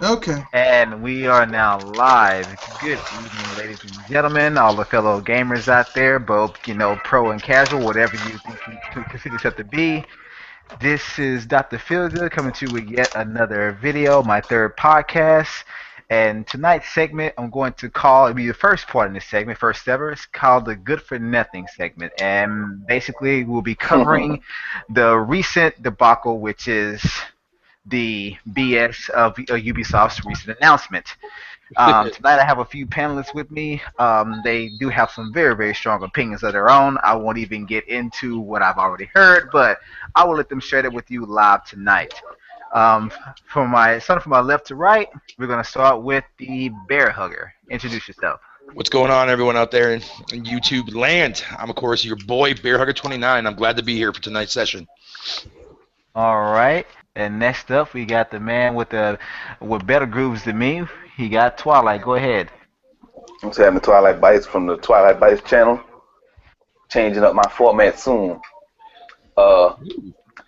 Okay. And we are now live. Good evening, ladies and gentlemen, all the fellow gamers out there, both pro and casual, whatever you think you consider yourself to be. This is Dr. Feelgood coming to you with yet another video, my third podcast. And tonight's segment, I'm going to call it'll be the first part in this segment, first ever. It's called the Good for Nothing segment, and basically we'll be covering the recent debacle, which is the BS of Ubisoft's recent announcement. Tonight I have a few panelists with me. They do have some very, very strong opinions of their own. I won't even get into what I've already heard, but I will let them share that with you live tonight. Um, from my left to right, we're going to start with the bear hugger. Introduce yourself. What's going on, everyone out there in YouTube land? I'm, of course, your boy, BearHugger29. I'm glad to be here for tonight's session. All right. And next up, we got the man with better grooves than me. He got Twilight. Go ahead. I'm having the Twilight Bites from the Twilight Bites channel. Changing up my format soon. Uh,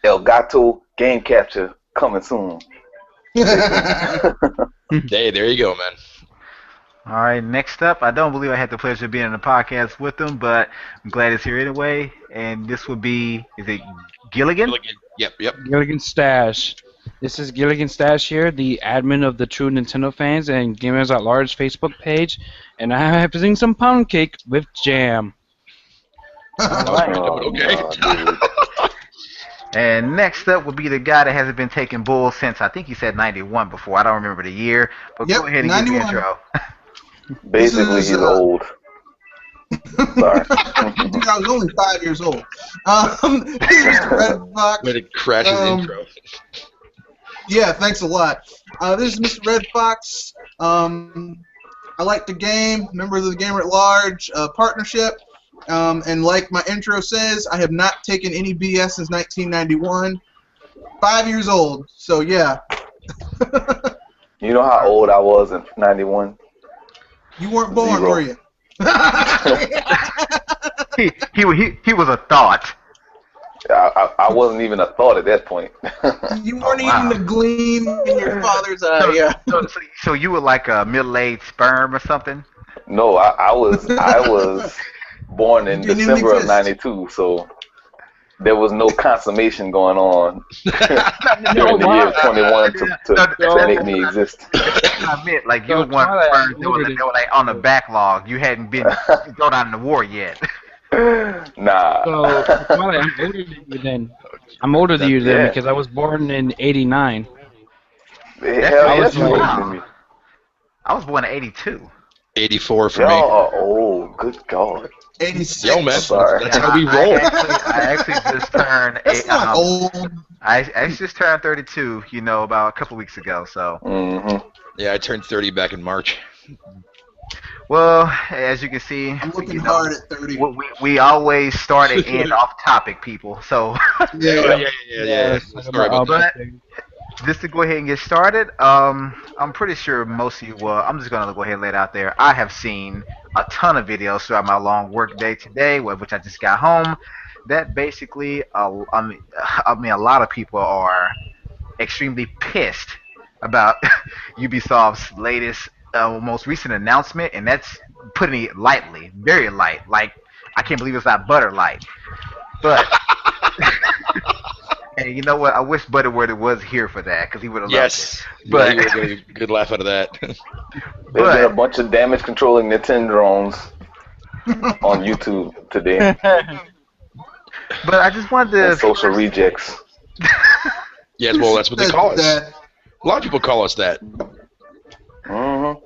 El Gato Game Capture coming soon. Hey, there you go, man. All right, next up, I don't believe I had the pleasure of being in the podcast with him, but I'm glad he's here anyway. And this would be, is it Gilligan? Yep. Gilligan Stash. This is Gilligan Stash here, the admin of the True Nintendo Fans and Gamers at Large Facebook page, and I have presenting some pound cake with jam. Okay. And next up would be the guy that hasn't been taking bulls since, I think he said 91 before. I don't remember the year, but Yep, go ahead and give the 91. intro. Basically, This is, he's old. Sorry. Dude, I was only 5 years old. This is Mr. Red Fox. Way to crash his intro. Yeah, thanks a lot. This is Mr. Red Fox. I like the game, members of the Gamer at Large partnership, and like my intro says, I have not taken any BS since 1991. 5 years old, so yeah. You know how old I was in '91? You weren't born, 0. were you? He was a thought. I wasn't even a thought at that point. You weren't wow. even a gleam in your father's eye. Yeah. So you were like a middle-aged sperm or something? No, I was born in You didn't even December of exist. '92, so there was no consummation going on during the wow. year 21 to make me exist. I meant like you So, were one of the Twilight, sperms I'm that older were than like on the backlog. You hadn't been thrown out in the war yet. Nah. So, Twilight, I'm older than you then. I'm older than you then Yeah. because I was born in '89. Hell I yes, was you older wow. than me. I was born in '82. 84 for Y'all me. are old. Good God. 86. Yo, man. Sorry. That's how we roll. I actually just turned. That's not old. I actually just turned 32. About a couple weeks ago. So, Mm-hmm. Yeah, I turned 30 back in March. well, as you can see, I'm looking hard at 30. we always start and end off topic, people. So, Yeah. Yeah. Sorry about that. but just to go ahead and get started, I'm pretty sure most of you. Well, I'm just gonna go ahead and lay it out there. I have seen a ton of videos throughout my long work day today, which I just got home. That basically, I mean, a lot of people are extremely pissed about Ubisoft's latest, most recent announcement, and that's putting it lightly, very light. Like I can't believe it's not butter light, but. And you know what? I wish Butterworth was here for that because he would have Yes. loved it. But Yeah, you were getting a good laugh out of that. There's been a but bunch of damage controlling Nintendo drones on YouTube today. but I just wanted And to social rejects. Yes, well, that's what they call us. That. A lot of people call us that. Mm-hmm.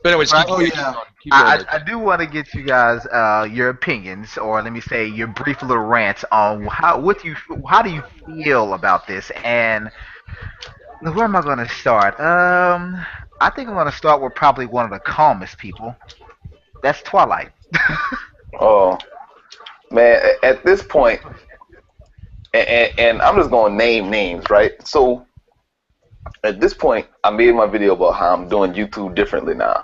But anyways, Right. Oh, yeah. keep going I, there. I do want to get you guys your opinions, or let me say your brief little rants on how do you feel about this, and where am I going to start? I think I'm going to start with probably one of the calmest people. That's Twilight. Oh, man, at this point, and I'm just going to name names, right? So, at this point, I made my video about how I'm doing YouTube differently now.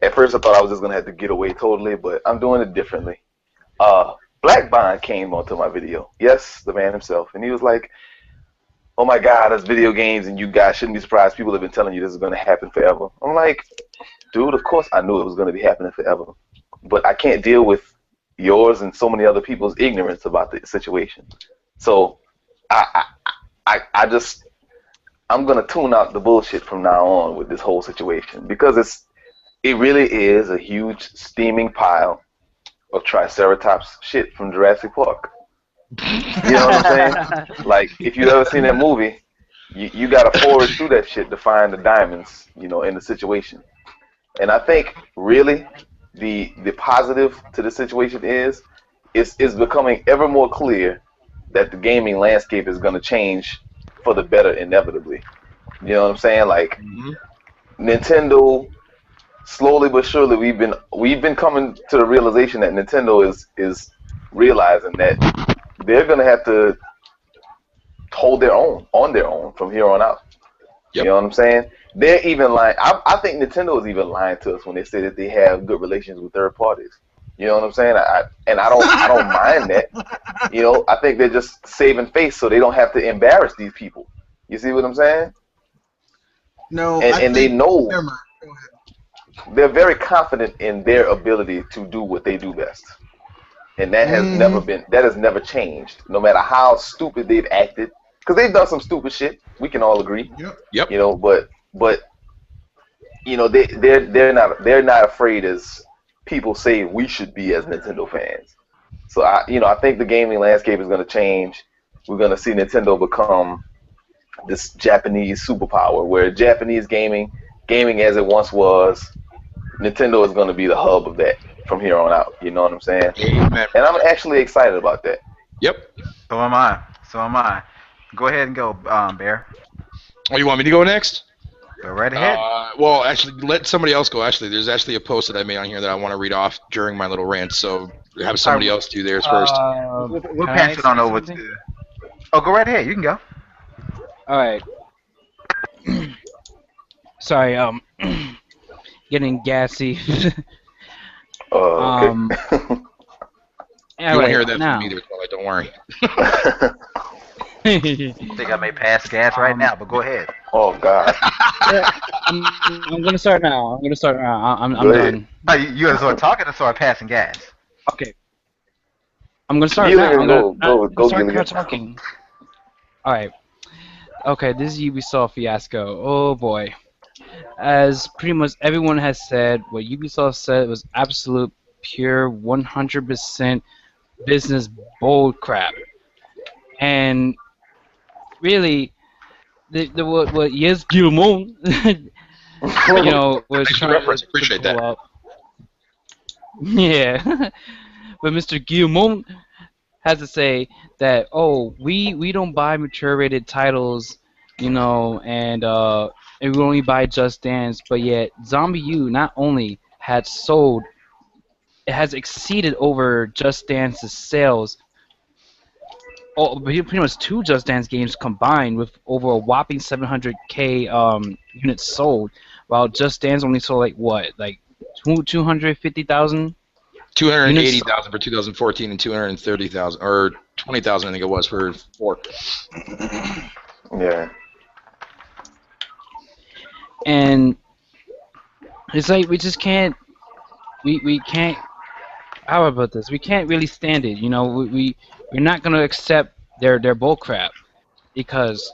At first, I thought I was just going to have to get away totally, but I'm doing it differently. Black Bond came onto my video. Yes, the man himself. And he was like, oh my God, it's video games, and you guys shouldn't be surprised. People have been telling you this is going to happen forever. I'm like, dude, of course I knew it was going to be happening forever, but I can't deal with yours and so many other people's ignorance about the situation. So I, I just I'm gonna tune out the bullshit from now on with this whole situation because it really is a huge steaming pile of Triceratops shit from Jurassic Park. You know what I'm saying? Like if you've ever seen that movie, you gotta forage through that shit to find the diamonds, in the situation. And I think really the positive to the situation is it's becoming ever more clear that the gaming landscape is gonna change for the better inevitably. You know what I'm saying? Like Mhm. Nintendo, slowly but surely, we've been coming to the realization that Nintendo is realizing that they're gonna have to hold their own on their own from here on out. You Yep. know what I'm saying? They're even lying. I think Nintendo is even lying to us when they say that they have good relations with third parties. You know what I'm saying? I don't mind that. I think they're just saving face so they don't have to embarrass these people. You see what I'm saying? No, And I and they think. know Never mind. Go ahead. they're very confident in their ability to do what they do best. And Mm-hmm. that has never changed, no matter how stupid they've acted. Because they've done some stupid shit. We can all agree. Yep. Yep. But they're not afraid as people say we should be as Nintendo fans. So I think the gaming landscape is going to change. We're going to see Nintendo become this Japanese superpower, where Japanese gaming as it once was, Nintendo is going to be the hub of that from here on out. You know what I'm saying? Amen. And I'm actually excited about that. Yep. So am I. So am I. Go ahead and go, Bear. Oh, you want me to go next? Go right ahead. Well, actually, let somebody else go. Actually, there's actually a post that I made on here that I want to read off during my little rant. So have All somebody right, else do theirs first. we'll Can I pass it on say over something? to. Oh, go right ahead. You can go. All right. Sorry, getting gassy. Okay. um, You all won't right, hear that from me now. there, Twilight. Don't worry. I think I may pass gas right um, now, but go ahead. Oh God. yeah, I'm gonna start now. I'm gonna start now. I'm Go ahead. done. Oh, you gonna start talking or start passing gas? Okay, I'm gonna start now. Gilligan, go I'm go gonna go start Gilligan. talking. All right. Okay, this is Ubisoft fiasco. Oh boy. As pretty much everyone has said, what Ubisoft said was absolute, pure, 100% business bull crap. And really, what Yes Guillemot, was Thanks for the trying reference. to Appreciate pull that. up. Yeah. But Mr. Guillemot has to say that, oh, we don't buy mature rated titles, and we only buy Just Dance, but yet Zombie U not only had sold, it has exceeded over Just Dance's sales. Oh, pretty much two Just Dance games combined with over a whopping 700K units sold, while Just Dance only sold like what, like 250,000 units. 280,000 for 2014 and 230,000 or 20,000, I think it was for four. Yeah. And it's like we just can't, we can't, how about this? We can't really stand it. We're not gonna accept their bull crap because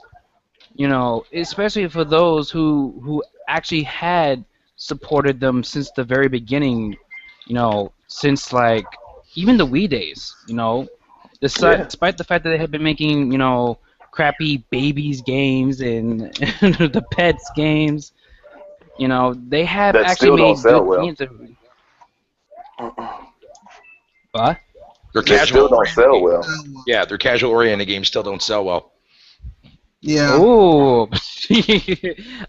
especially for those who actually had supported them since the very beginning. Since like even the Wii days. Yeah. Despite the fact that they had been making crappy babies games and the pets games. They have That actually still don't made sell good well. games. What? Their That casual still don't oriented sell games. well. Yeah, their casual oriented games still don't sell well. Yeah. Oh,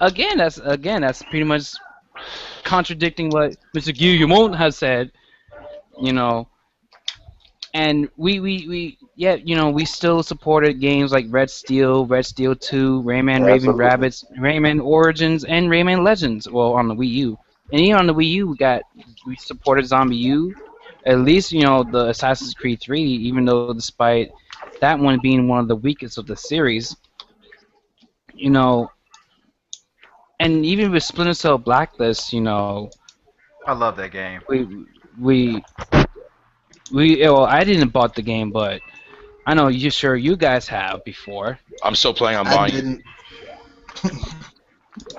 again, that's pretty much contradicting what Mr. Guillemot has said. You know, and we yeah, we still supported games like Red Steel 2, Rayman Raving Absolutely. Rabbits, Rayman Origins, and Rayman Legends. Well, on the Wii U, and even on the Wii U, we supported Zombie U. At least the Assassin's Creed 3, even though despite that one being one of the weakest of the series, you know, and even with Splinter Cell Blacklist, I love that game. we we well, I didn't bought the game, but I know you guys have before. I'm still playing. I'm I buying it. didn't.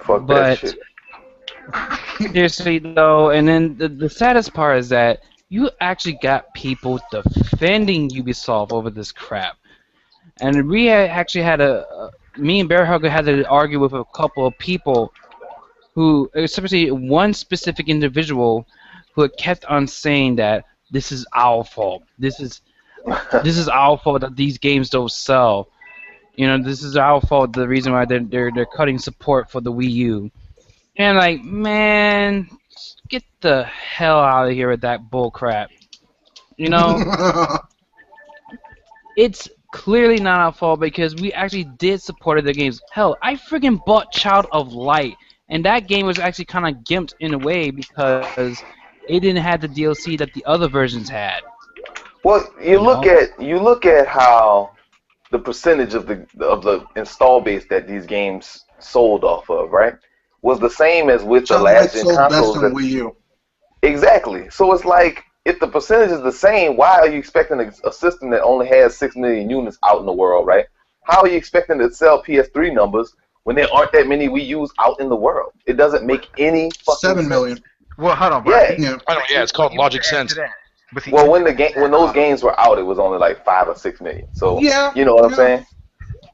Fuck that But shit. seriously though, and then the saddest part is that you actually got people defending Ubisoft over this crap. And we actually had me and Bear Hugger had to argue with a couple of people who, especially one specific individual, who had kept on saying that this is our fault. This is our fault that these games don't sell. This is our fault. The reason why they're cutting support for the Wii U. And like, man, get the hell out of here with that bull crap. You know, it's clearly not our fault because we actually did support the games. Hell, I friggin' bought Child of Light, and that game was actually kind of gimped in a way because it didn't have the DLC that the other versions had. Well, You know, you look at how the percentage of the install base that these games sold off of, right, was the same as with the Child of last Light gen sold best consoles. on Wii U. Exactly. So it's like if the percentage is the same, why are you expecting a system that only has 6 million units out in the world, right? How are you expecting to sell PS3 numbers when there aren't that many Wii U's out in the world? It doesn't make any fucking 7 sense. million. Well, hold on, bro. Yeah. Yeah. I don't know. Yeah, it's called Even Logic to add to Sense. that, but see, Well, even when to add to when that, those games were out, it was only like 5 or 6 million. So Yeah. you know what I'm Yeah. saying?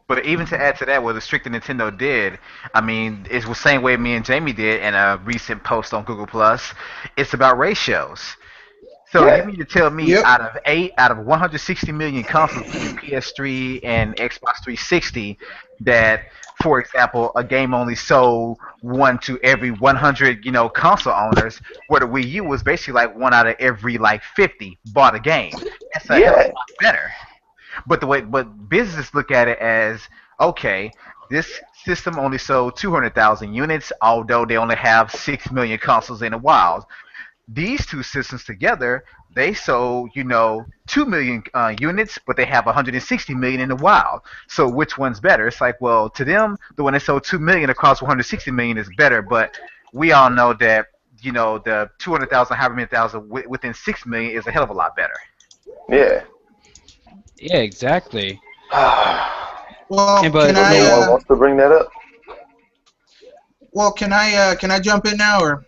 but even to add to that, what the strict Nintendo did, I mean, it's the same way me and Jamie did in a recent post on Google Plus. It's about ratios. So you Yeah. mean to tell me Yep. out of 160 million consoles between PS3 and Xbox 360, that, for example, a game only sold one to every 100, console owners, where the Wii U was basically like one out of every like 50 bought a game. That's a hell of Yeah. a lot better. But businesses look at it as, okay, this system only sold 200,000 units, although they only have 6 million consoles in the wild. These two systems together, they sold, 2 million units, but they have 160 million in the wild. So which one's better? It's like, well, to them, the one that sold 2 million across 160 million is better, but we all know that, the 200,000, however many thousand within 6 million is a hell of a lot better. Yeah. yeah, exactly. Well, And can but So I? no one they, wants to bring that up. Well, can I jump in now, or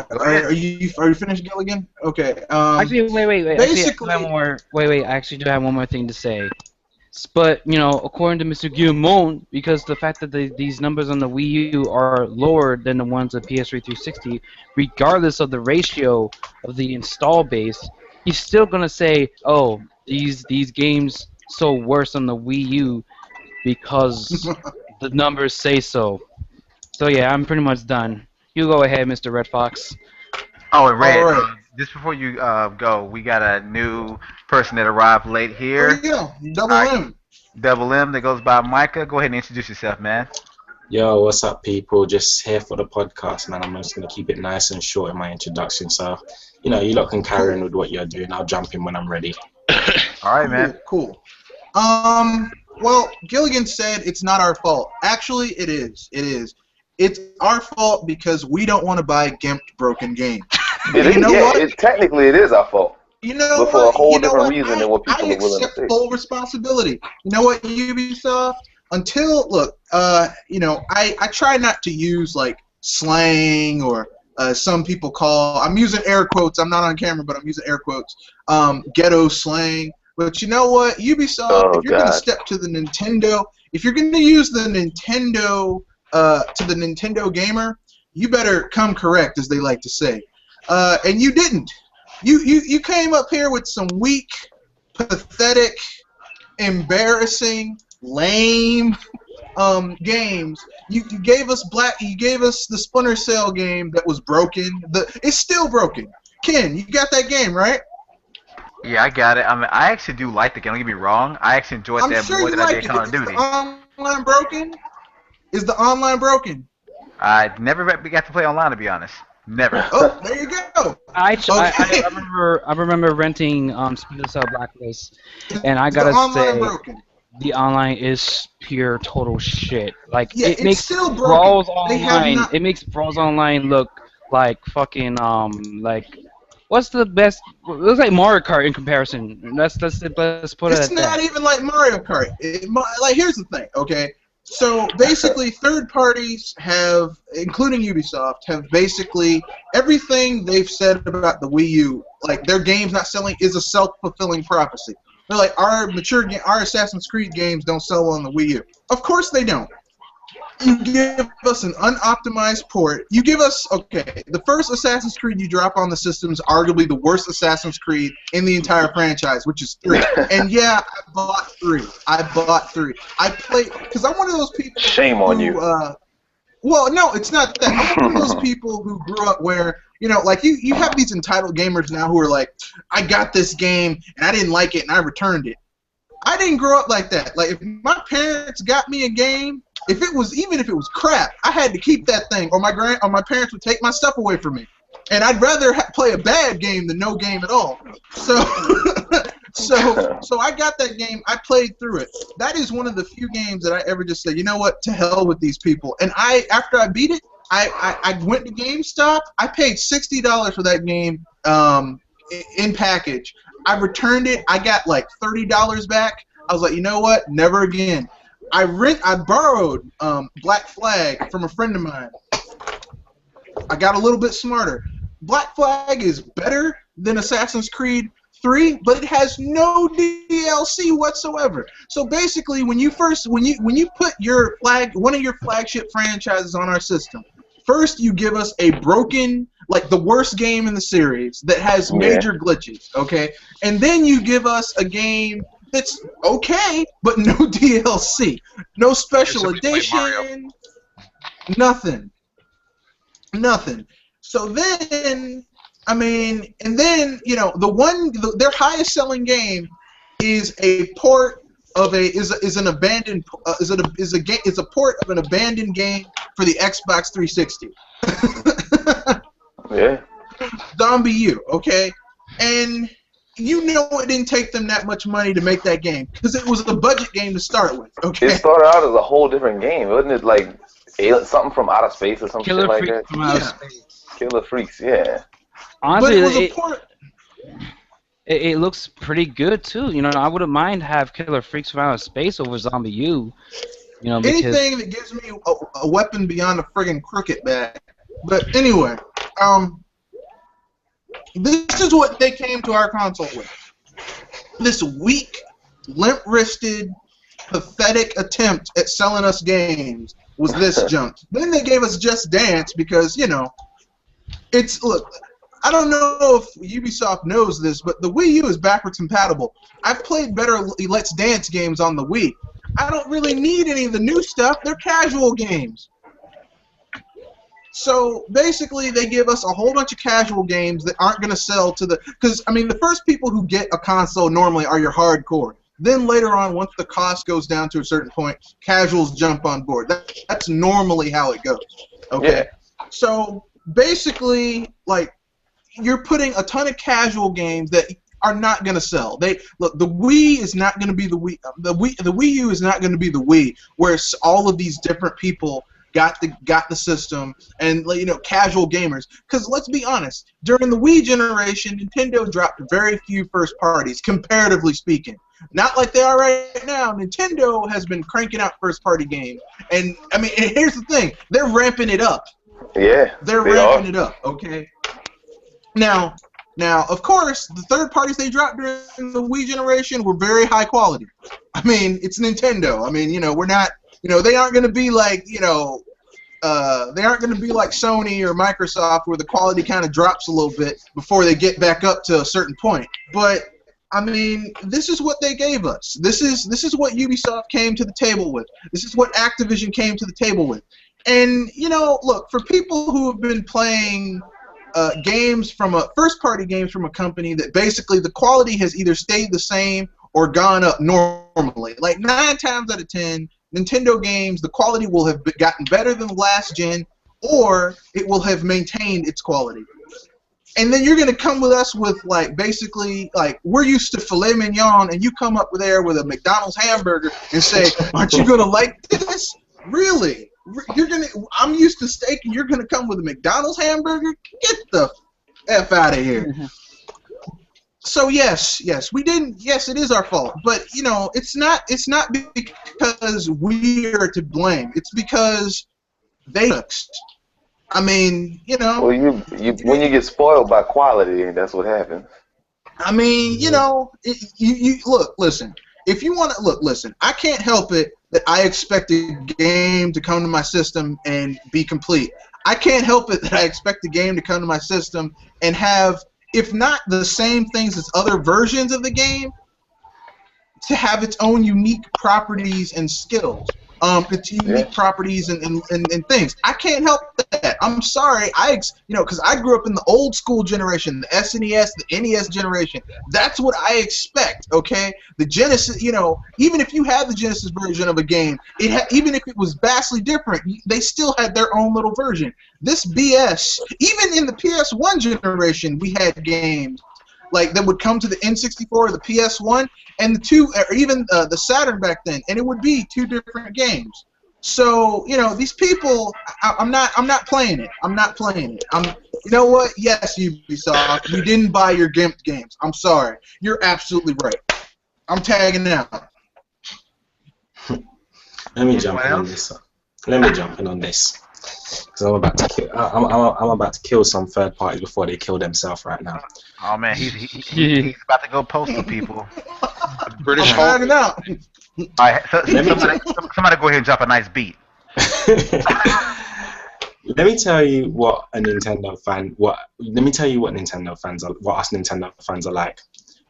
Go ahead. are you finished, Gilligan? Okay. actually, wait. Actually, I do have Basically, one more. Wait. I actually do have one more thing to say. But according to Mr. Guillemot, because the fact that these numbers on the Wii U are lower than the ones of PS3 360, regardless of the ratio of the install base, he's still gonna say, "Oh, these games sold worse on the Wii U because the numbers say so." So yeah, I'm pretty much done. You go ahead, Mr. Red Fox. Oh, and all Red, right. just before you go, we got a new person that arrived late Oh here. yeah, All double right, M. Double M that goes by Micah. Go ahead and introduce yourself, man. Yo, what's up, people? Just here for the podcast, man. I'm just gonna keep it nice and short in my introduction. So, you lot can carry on Cool, with what you're doing. I'll jump in when I'm ready. All right, man. cool. Well, Gilligan said it's not our fault. Actually, it is. It is. It's our fault because we don't want to buy gimped broken games. It And you is, know yeah, what? technically it is our fault, You know but for a what? whole You know different what? reason I than what I people are willing to accept say. full responsibility. You know what, Ubisoft? Until look, I try not to use like slang or some people call. I'm using air quotes. I'm not on camera, but I'm using air quotes. Ghetto slang. But you know what, Ubisoft? Oh If you're gonna God. step to the Nintendo, if you're gonna use the Nintendo to the Nintendo gamer, you better come correct, as they like to say. And you didn't. You came up here with some weak, pathetic, embarrassing, lame games. You gave us You gave us the Splinter Cell game that was broken. It's still broken. Ken, you got that game, right? Yeah, I got it. I mean, I actually do like the game. Don't get me wrong. I actually enjoyed I'm that sure more you than I like did it. Call of Is the Duty. online broken? Is the online broken? I never got to play online, to be honest. Never. Oh, there you go. I Okay. remember renting Splinter Cell Blacklist, Is and I the gotta online say, broken? the online is pure total shit. Like Yeah, it it's makes still broken. Brawls They have Online. not. It makes Brawls Online look like fucking like what's the best? It looks like Mario Kart in comparison. Let's put it at It's that. not even like Mario Kart. Like, here's the thing, okay? So basically, third parties have, including Ubisoft, have basically everything they've said about the Wii U, like their games not selling, is a self-fulfilling prophecy. They're like, our Assassin's Creed games don't sell on the Wii U. Of course they don't. You give us an unoptimized port. You give us, okay, the first Assassin's Creed you drop on the system is arguably the worst Assassin's Creed in the entire franchise, which is 3. And yeah, I bought 3. I played, because I'm one of those people Shame on who, you. well, no, it's not that. I'm one of those people who grew up where, like you have these entitled gamers now who are like, I got this game and I didn't like it and I returned it. I didn't grow up like that. Like, if my parents got me a game, even if it was crap, I had to keep that thing, or my parents would take my stuff away from me, and I'd rather play a bad game than no game at all. So, so I got that game. I played through it. That is one of the few games that I ever just said, you know what, to hell with these people. And after I beat it, I went to GameStop. I paid $60 for that game in package. I returned it. I got like $30 back. I was like, you know what? Never again. I borrowed Black Flag from a friend of mine. I got a little bit smarter. Black Flag is better than Assassin's Creed 3, but it has no DLC whatsoever. So basically, when you put one of your flagship franchises on our system, first you give us a broken, like the worst game in the series that has major glitches, okay? And then you give us a game that's okay, but no DLC, no special edition, nothing. So then, I mean, and then their highest selling game is a port of is a port of an abandoned game for the Xbox 360. Yeah. Zombie U, okay? And it didn't take them that much money to make that game because it was a budget game to start with, okay? It started out as a whole different game, wasn't it? Like something from outer space or some Killer shit like Freak that. from Outer Space. Killer Freaks, yeah. Honestly, But it was a port. It looks pretty good too. I wouldn't mind have Killer Freaks from Outer Space over Zombie U. Because Anything that gives me a weapon beyond a friggin' cricket bat. But anyway, this is what they came to our console with. This weak, limp-wristed, pathetic attempt at selling us games was this junk. Then they gave us Just Dance because, look, I don't know if Ubisoft knows this, but the Wii U is backwards compatible. I've played better Let's Dance games on the Wii. I don't really need any of the new stuff. They're casual games. So basically, they give us a whole bunch of casual games that aren't going to sell to the... Because, I mean, the first people who get a console normally are your hardcore. Then later on, once the cost goes down to a certain point, casuals jump on board. That's normally how it goes. Okay? Yeah. So basically, like, you're putting a ton of casual games that are not going to sell. The Wii is not going to be the Wii. The Wii U is not going to be the Wii, where all of these different people got the system and casual gamers. Because let's be honest, during the Wii generation, Nintendo dropped very few first parties, comparatively speaking. Not like they are right now. Nintendo has been cranking out first party games, and I mean, here's the thing: they're ramping it up. Yeah, they're ramping it up. Okay. Now, of course, the third parties they dropped during the Wii generation were very high quality. I mean, it's Nintendo. I mean, we're not, they aren't going to be like, they aren't going to be like Sony or Microsoft where the quality kind of drops a little bit before they get back up to a certain point. But I mean, this is what they gave us. This is what Ubisoft came to the table with. This is what Activision came to the table with. And look, for people who have been playing first-party games from a company that basically the quality has either stayed the same or gone up normally. Like 9 times out of 10, Nintendo games, the quality will have gotten better than the last gen, or it will have maintained its quality. And then you're gonna come with us with like basically like we're used to filet mignon, and you come up there with a McDonald's hamburger and say, "Aren't you gonna like this?" Really? You're gonna? I'm used to steak, and you're gonna come with a McDonald's hamburger? Get the f out of here. So yes, we didn't. Yes, it is our fault, but you know, it's not. It's not because we are to blame. It's because they sucks. I mean, you know. Well, you when you get spoiled by quality, that's what happens. I mean, you know, you look, listen. If you want to look, listen. I can't help it that I expect a game to come to my system and be complete. I can't help it that I expect a game to come to my system and have, if not the same things as other versions of the game, to have its own unique properties and skills. Its unique properties and things. I can't help that. I'm sorry. You know, because I grew up in the old school generation, the SNES, the NES generation. That's what I expect. Okay, the Genesis. You know, even if you had the Genesis version of a game, even if it was vastly different, they still had their own little version. This BS. Even in the PS1 generation, we had games like that would come to the N64 or the PS1 and the two, or even the Saturn back then, and it would be two different games. So you know, these people, I'm not playing it. I'm not playing it. You know what? Yes, Ubisoft, we didn't buy your GIMP games. I'm sorry. You're absolutely right. I'm tagging out. Let me jump in on this. Let me jump in on this. Because I'm about to kill. I'm about to kill some third parties before they kill themselves right now. Oh man, he's about to go postal people. British I'm Hulk. tagging out. All right, so somebody go ahead and drop a nice beat. Let me tell you what a Nintendo fan. Let me tell you what Nintendo fans are. What us Nintendo fans are like.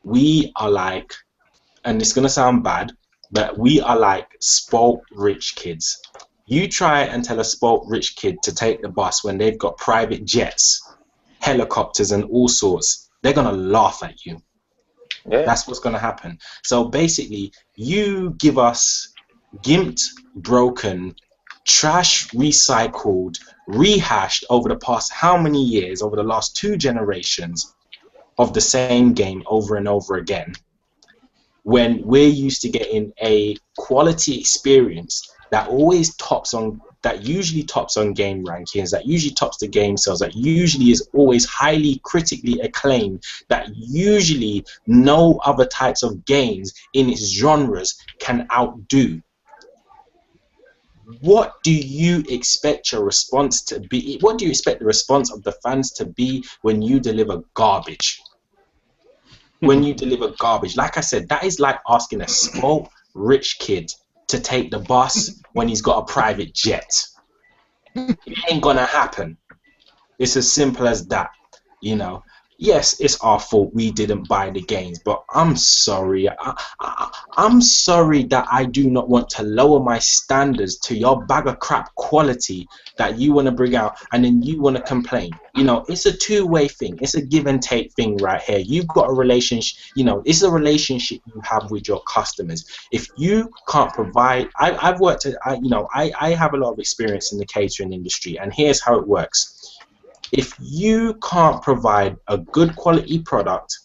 We are like, and it's gonna sound bad, but we are like spoilt rich kids. You try and tell a spoilt rich kid to take the bus when they've got private jets, helicopters, and all sorts. They're gonna laugh at you. Yeah. That's what's gonna happen. So basically, you give us gimped, broken, trash, recycled, rehashed over the past how many years, over the last 2 generations of the same game over and over again, when we're used to getting a quality experience that always tops on, that usually tops on game rankings, that usually tops the game sales, that usually is always highly critically acclaimed, that usually no other types of games in its genres can outdo. What do you expect your response to be? What do you expect the response of the fans to be when you deliver garbage? When you deliver garbage, like I said, that is like asking a spoiled rich kid to take the bus when he's got a private jet. It ain't gonna happen. It's as simple as that, you know. Yes, it's our fault we didn't buy the games, but I'm sorry. I'm sorry that I do not want to lower my standards to your bag of crap quality that you want to bring out, and then you want to complain. You know, it's a two-way thing. It's a give and take thing right here. You've got a relationship, you know, it's a relationship you have with your customers. If you can't provide, I've worked, I have a lot of experience in the catering industry, and here's how it works. If you can't provide a good quality product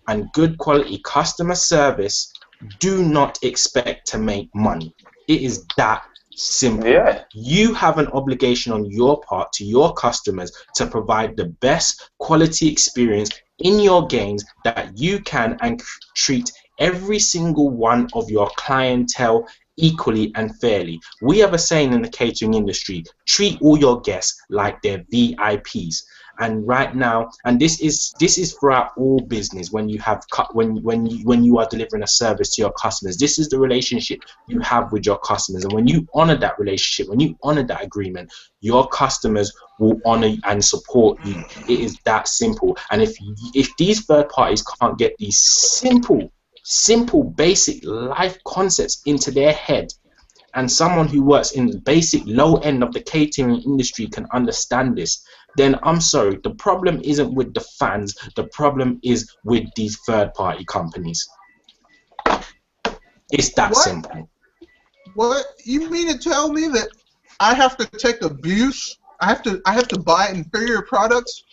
and good quality customer service, do not expect to make money. It is that simple. Yeah. You have an obligation on your part to your customers to provide the best quality experience in your games that you can, and treat every single one of your clientele equally and fairly. We have a saying in the catering industry: treat all your guests like they're VIPs. And right now, and this is throughout all business, when you have when you are delivering a service to your customers, this is the relationship you have with your customers. And when you honor that relationship, when you honor that agreement, your customers will honor and support you. It is that simple. And if these third parties can't get these simple basic life concepts into their head, and someone who works in the basic low end of the catering industry can understand this, then I'm sorry, the problem isn't with the fans, the problem is with these third party companies. It's that simple. What? You mean to tell me that I have to take abuse? I have to buy inferior products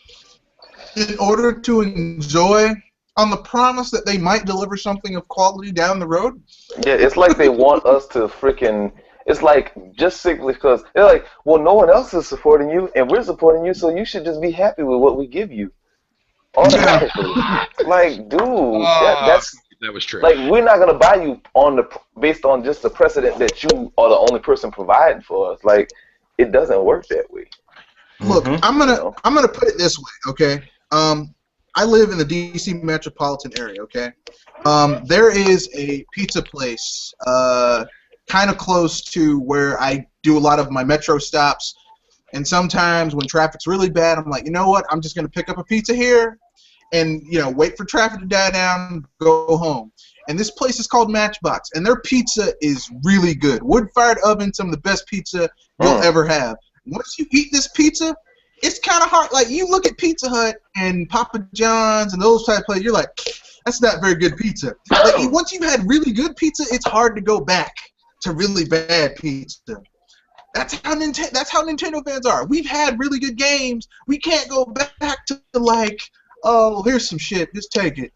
in order to enjoy on the promise that they might deliver something of quality down the road. Yeah, it's like they want us to freaking. It's like just simply because they're like, well, no one else is supporting you, and we're supporting you, so you should just be happy with what we give you automatically. Like, dude, that's that was true. like we're not gonna buy you based on just the precedent that you are the only person providing for us. Like, it doesn't work that way. Look, I'm gonna put it this way, okay? I live in the D.C. metropolitan area, okay? There is a pizza place kind of close to where I do a lot of my metro stops, and sometimes when traffic's really bad, I'm like, you know what? I'm just gonna pick up a pizza here, and wait for traffic to die down, go home. And this place is called Matchbox, and their pizza is really good. Wood-fired oven, some of the best pizza you'll ever have. Once you eat this pizza, it's kind of hard. Like, you look at Pizza Hut and Papa John's and those type of places, you're like, that's not very good pizza. Like, once you've had really good pizza, it's hard to go back to really bad pizza. That's how Nintendo fans are. We've had really good games. We can't go back to like, oh, here's some shit. Just take it.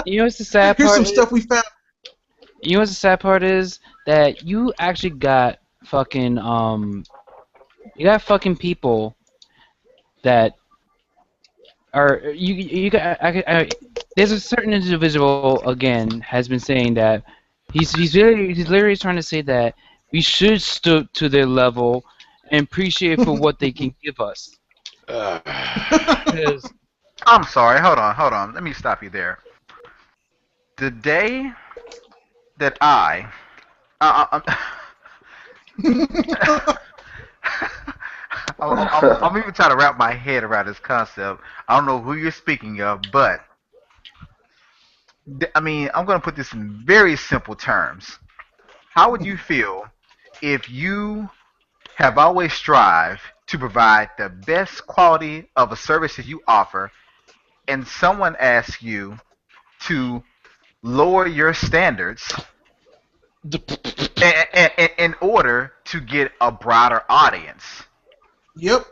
You know what's the sad part? Here's some stuff we found. You know what's the sad part is that you actually got fucking people that are you got. There's a certain individual again has been saying that he's literally trying to say that we should stoop to their level and appreciate for what they can give us. I'm sorry. Hold on. Let me stop you there. The day that I'm even trying to wrap my head around this concept. I don't know who you're speaking of, but I mean, I'm going to put this in very simple terms. How would you feel if you have always strived to provide the best quality of a service that you offer, and someone asks you to lower your standards in order to get a broader audience? Yep.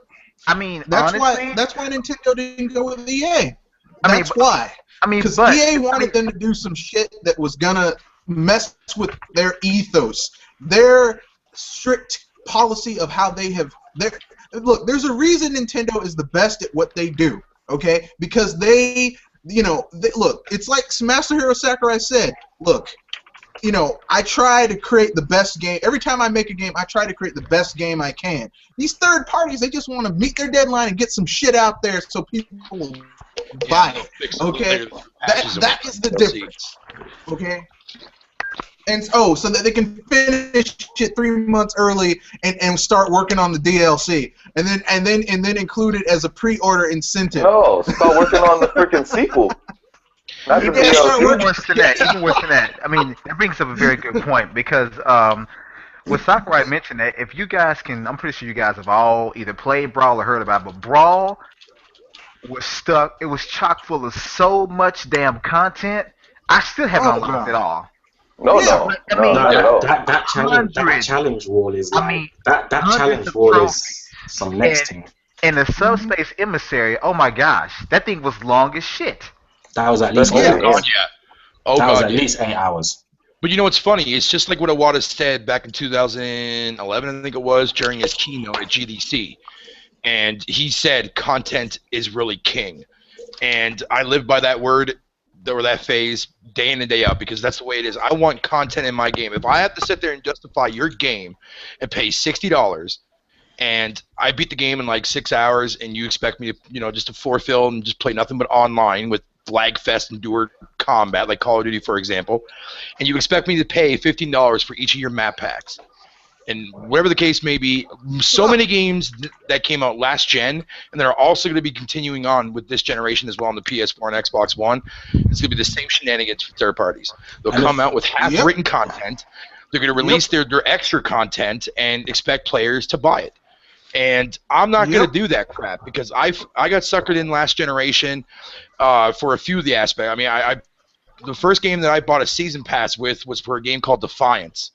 I mean, that's honestly, why Nintendo didn't go with EA. Because EA wanted them to do some shit that was gonna mess with their ethos, their strict policy of how they have. Look, there's a reason Nintendo is the best at what they do. Okay, because look, it's like Masahiro Sakurai said. Look, I try to create the best game. Every time I make a game, I try to create the best game I can. These third parties, they just want to meet their deadline and get some shit out there so people will buy it. Okay? That is the difference. Okay? And so that they can finish it 3 months early and start working on the DLC. And then include it as a pre-order incentive. No, start working on the freaking sequel. Even worse than that. I mean, that brings up a very good point because what Sakurai mentioned that if you guys can, I'm pretty sure you guys have all either played Brawl or heard about it, but Brawl was stuck. It was chock full of so much damn content. I still haven't unlocked it all. No. That challenge wall is like that challenge wall is some next thing. And the subspace emissary, oh my gosh, that thing was long as shit. That was at least 8 hours. That was at least 8 hours. But you know what's funny? It's just like what Iwata said back in 2011, I think it was, during his keynote at GDC. And he said content is really king. And I live by that word or that phase day in and day out because that's the way it is. I want content in my game. If I have to sit there and justify your game and pay $60 and I beat the game in like 6 hours and you expect me to, just to fulfill and just play nothing but online with Flagfest and Endure Combat, like Call of Duty, for example, and you expect me to pay $15 for each of your map packs, and whatever the case may be, so many games that came out last gen, and they're also going to be continuing on with this generation as well on the PS4 and Xbox One. It's going to be the same shenanigans for third parties. They'll come out with half-written content. They're going to release their extra content and expect players to buy it. And I'm not going to do that crap because I got suckered in last generation for a few of the aspects. I mean, the first game that I bought a season pass with was for a game called Defiance.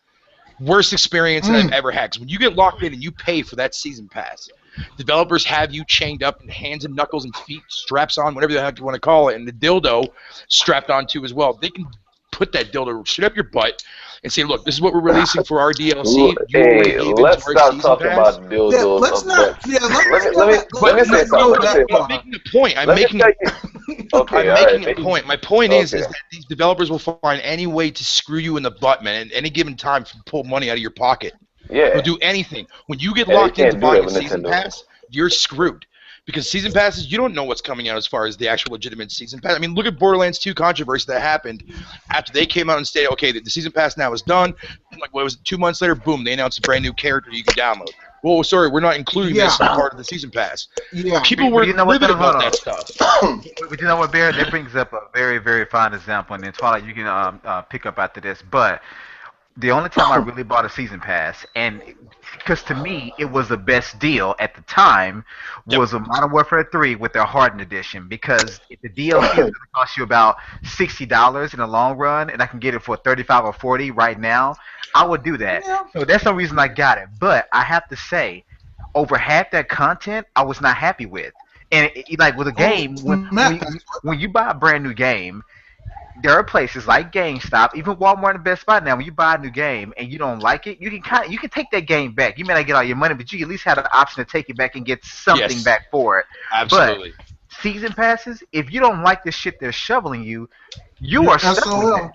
Worst experience that I've ever had. Because when you get locked in and you pay for that season pass, Developers have you chained up in hands and knuckles and feet, straps on, whatever the heck you want to call it, and the dildo strapped on too as well. They can put that dildo straight up your butt and say, look, this is what we're releasing for our DLC. You already Hey, gave let's into our stop season talking pass. about Yeah, dildos. let's not. Yeah, Let me say something. Let me say I'm something. making a point. I'm Let me making tell you. Okay, I'm all making right. a point. My point is Okay. that these developers will find any way to screw you in the butt, man, at any given time to pull money out of your pocket. Yeah. They'll do anything. When you get And they locked into can't do buying that a with season Nintendo. pass, you're screwed. Because season passes, you don't know what's coming out as far as the actual legitimate season pass. I mean, look at Borderlands 2 controversy that happened after they came out and stated, okay, the season pass now is done. Like, what was it, 2 months later, boom, they announced a brand new character you can download. Well, sorry, we're not including this as part of the season pass. Yeah. People were You know what, livid hold about on. that stuff. But you know what, Bear? That brings up a very, very fine example, and then Twilight, you can pick up after this. But the only time I really bought a season pass, and because to me it was the best deal at the time, Yep. was a Modern Warfare 3 with their Hardened Edition. Because if the DLC is going to cost you about $60 in the long run, and I can get it for 35 or 40 right now, I would do that. Yeah. So that's the reason I got it. But I have to say, over half that content, I was not happy with. And like with a game, when you buy a brand new game, there are places like GameStop, even Walmart and Best Buy now. When you buy a new game and you don't like it, you can take that game back. You may not get all your money, but you at least have the option to take it back and get something Yes. back for it. Absolutely. But season passes, if you don't like the shit they're shoveling you, you are stuck with SOL. it.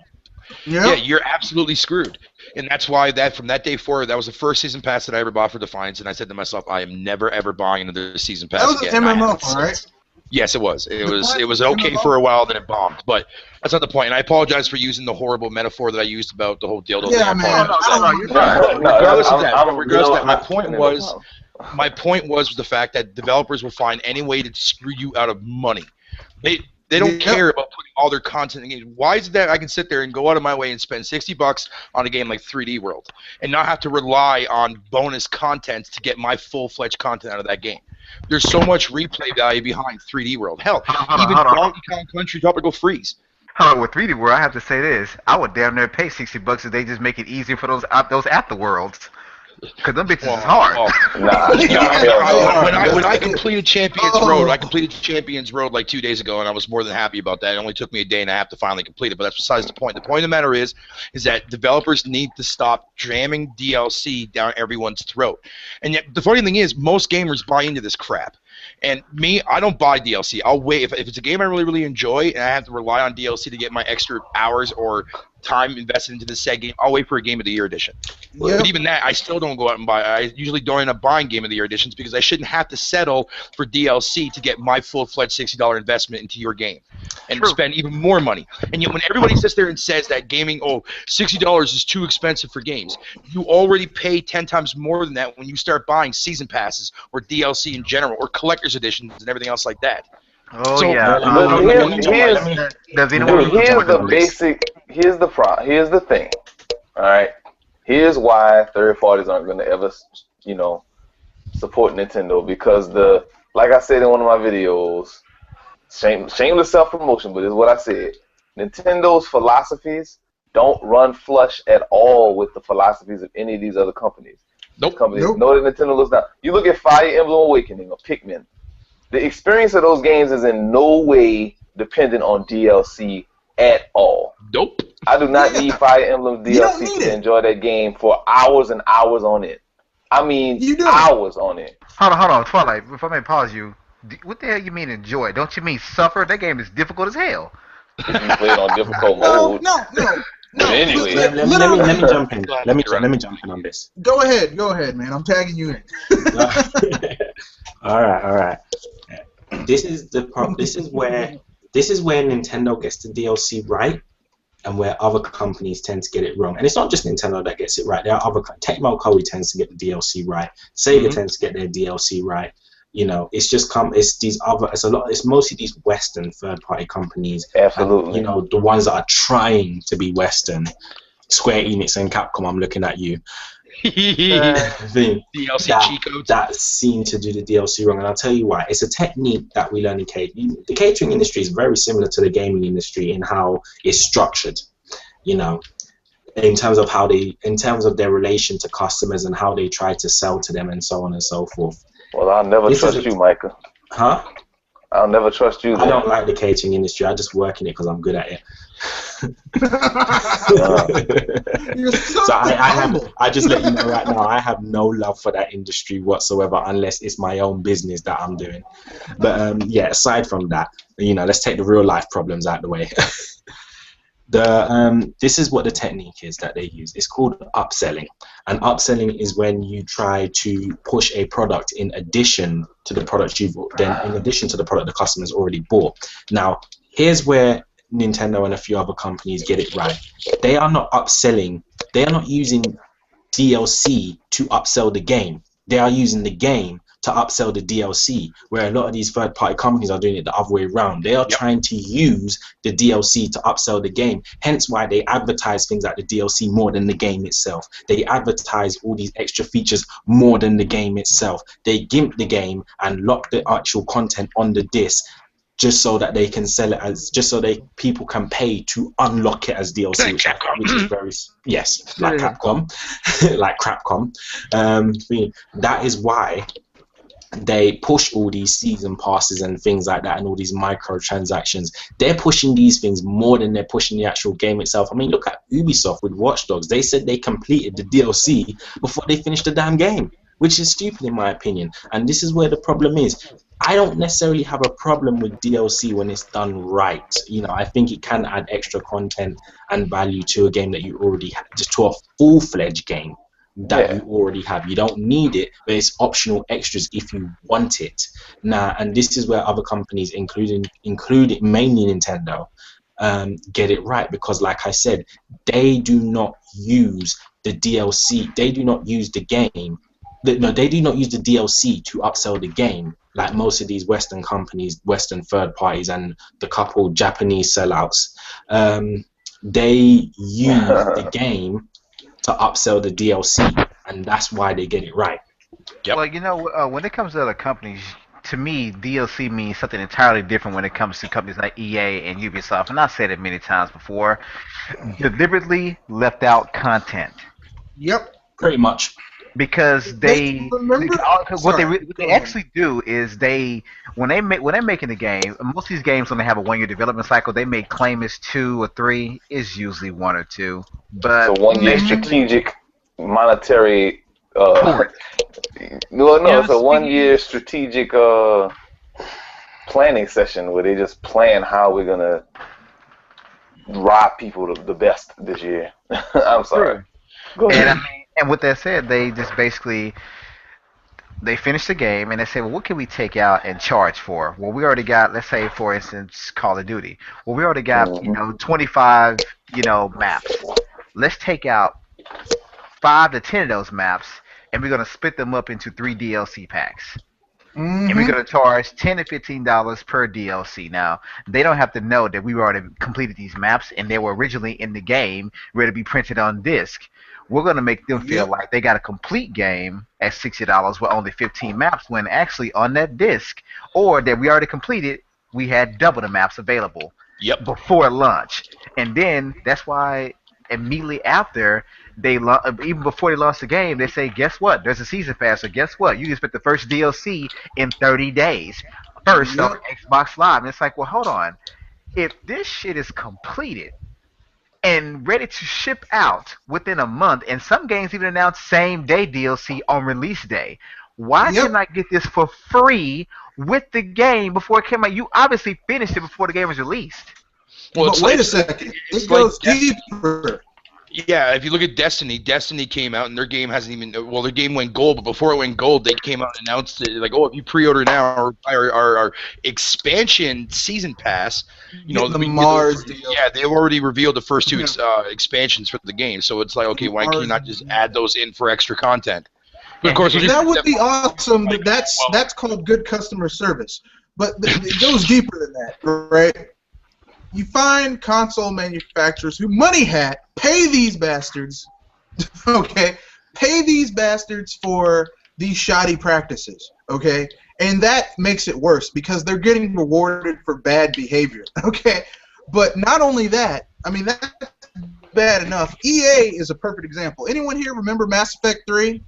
Yeah. Yeah, you're absolutely screwed. And that's why that from that day forward, that was the first season pass that I ever bought for Defiance, and I said to myself, I am never ever buying another season pass That was again. an And I MMO, haven't all right? since. Yes, it was. It was Defiance okay MMO. for a while, then it bombed. But that's not the point. And I apologize for using the horrible metaphor that I used about the whole dildo thing. Yeah, I man. apologize. I don't you're know. No, Regardless of I'm- that, I'm- regardless of that, my I- point no was problem. my point was the fact that developers will find any way to screw you out of money. They don't Yep. care about putting all their content in games. Why is it that I can sit there and go out of my way and spend $60 on a game like 3D World and not have to rely on bonus content to get my full-fledged content out of that game? There's so much replay value behind 3D World. Hell, even Hold on. Donkey Kong Country Tropical Freeze. Hold on, with 3D World, I have to say this: I would damn near pay $60 if they just make it easier for those afterworlds. Cause them bitches is hard. Nah, hell no. When I completed Champions Road, I completed Champions Road like 2 days ago, and I was more than happy about that. It only took me a day and a half to finally complete it, but that's besides the point. The point of the matter is that developers need to stop jamming DLC down everyone's throat. And yet, the funny thing is, most gamers buy into this crap. And me, I don't buy DLC. I'll wait. If it's a game I really, really enjoy and I have to rely on DLC to get my extra hours or time invested into the said game, I'll wait for a Game of the Year edition. Yep. But even that, I still don't go out and buy. I usually don't end up buying Game of the Year editions because I shouldn't have to settle for DLC to get my full-fledged $60 investment into your game and True. spend even more money. And yet when everybody sits there and says that gaming, $60 is too expensive for games, you already pay 10 times more than that when you start buying season passes or DLC in general or collector's editions and everything else like that. Oh So- yeah. But Does anyone? here's the basic. Here's the thing. All right. Here's why third parties aren't going to ever, support Nintendo because like I said in one of my videos, shameless self promotion, but it's what I said. Nintendo's philosophies don't run flush at all with the philosophies of any of these other companies. Nope. Know that Nintendo looks down. You look at Fire Emblem Awakening or Pikmin. The experience of those games is in no way dependent on DLC at all. Nope. I do not need Fire Emblem You don't DLC need to it. enjoy that game for hours and hours on it. I mean, You don't. hours on it. Hold on, Twilight. If I may pause you, what the hell you mean enjoy? Don't you mean suffer? That game is difficult as hell. If you play it on difficult No, mode. no. Anyway. Let me jump in. Let me jump in on this. Go ahead, man. I'm tagging you in. all right. This is the problem. This is where Nintendo gets the DLC right, and where other companies tend to get it wrong. And it's not just Nintendo that gets it right. There are other Tecmo Koei tends to get the DLC right. Sega tends to get their DLC right. It's just it's these other. It's mostly these Western third-party companies. Absolutely. And, the ones that are trying to be Western. Square Enix and Capcom. I'm looking at you. Thing DLC cheat codes. that seem to do the DLC wrong, and I'll tell you why. It's a technique that we learn in catering. The catering industry is very similar to the gaming industry in how it's structured. In terms of their relation to customers and how they try to sell to them and so on and so forth. Well, I'll never This is trust you, Micah. huh? I'll never trust you. I Then. don't like the catering industry. I just work in it because I'm good at it. You're so So humble. I just let you know right now, I have no love for that industry whatsoever unless it's my own business that I'm doing. But yeah, aside from that, let's take the real life problems out of the way. This is what the technique is that they use. It's called upselling. And upselling is when you try to push a product in addition to the product the customer's already bought. Now, here's where Nintendo and a few other companies get it right. They are not upselling. They are not using DLC to upsell the game. They are using the game to upsell the DLC, where a lot of these third-party companies are doing it the other way around. They are trying to use the DLC to upsell the game, hence why they advertise things like the DLC more than the game itself. They advertise all these extra features more than the game itself. They gimp the game and lock the actual content on the disc just so that they can sell it people can pay to unlock it as DLC, which is very like Capcom, like Crapcom. That is why they push all these season passes and things like that and all these microtransactions. They're pushing these things more than they're pushing the actual game itself. I mean, look at Ubisoft with Watch Dogs. They said they completed the DLC before they finished the damn game, which is stupid in my opinion. And this is where the problem is. I don't necessarily have a problem with DLC when it's done right. I think it can add extra content and value to a game that you already have, to a full-fledged game that you already have. You don't need it, but it's optional extras if you want it. Now, and this is where other companies, including mainly Nintendo, get it right, because like I said, they do not use the DLC. They do not use the game. No, they do not use the DLC to upsell the game like most of these Western companies, Western third parties, and the couple Japanese sellouts. They use the game to upsell the DLC, and that's why they get it right. Yep. Well, when it comes to other companies, to me, DLC means something entirely different when it comes to companies like EA and Ubisoft. And I've said it many times before, deliberately left out content. Yep. Pretty much. Because Hey, remember? what Sorry, they actually do is when they're making a game, most of these games when they have a 1 year development cycle, they may claim it's 2 or 3. It's usually 1 or 2. But It's a 1 year strategic monetary. No, it's a 1 year strategic planning session where they just plan how we're gonna rob people the best this year. I'm sorry. Go ahead. And with that said, they just basically they finish the game and they say, well, what can we take out and charge for? Well, we already got, let's say, for instance, Call of Duty. Well, we already got 25 maps. Let's take out 5 to 10 of those maps, and we're gonna split them up into 3 DLC packs. And we're going to charge $10 to $15 per DLC. Now, they don't have to know that we already completed these maps and they were originally in the game, ready to be printed on disc. We're going to make them feel like they got a complete game at $60 with only 15 maps, when actually on that disc, or that we already completed, we had double the maps available before launch. And then that's why immediately after even before they launch the game, they say, guess what? There's a season pass, so guess what? You can spend the first DLC in 30 days. First on Xbox Live. And it's like, well, hold on. If this shit is completed and ready to ship out within a month, and some games even announce same day DLC on release day, why can I get this for free with the game before it came out? You obviously finished it before the game was released. Well, but wait a second. It goes deeper. Yeah, if you look at Destiny came out and their game hasn't even. Well, their game went gold, but before it went gold, they came out and announced it like, oh, if you pre-order now our expansion season pass, the Mars deal. Yeah, they've already revealed the first 2 expansions for the game, so it's like, okay, why can you not just add those in for extra content? But of course, that would be awesome, but that's called good customer service. But it goes deeper than that, right? You find console manufacturers who money hat pay these bastards, pay these bastards for these shoddy practices, okay? And that makes it worse because they're getting rewarded for bad behavior, okay? But not only that, I mean, that's bad enough. EA is a perfect example. Anyone here remember Mass Effect 3?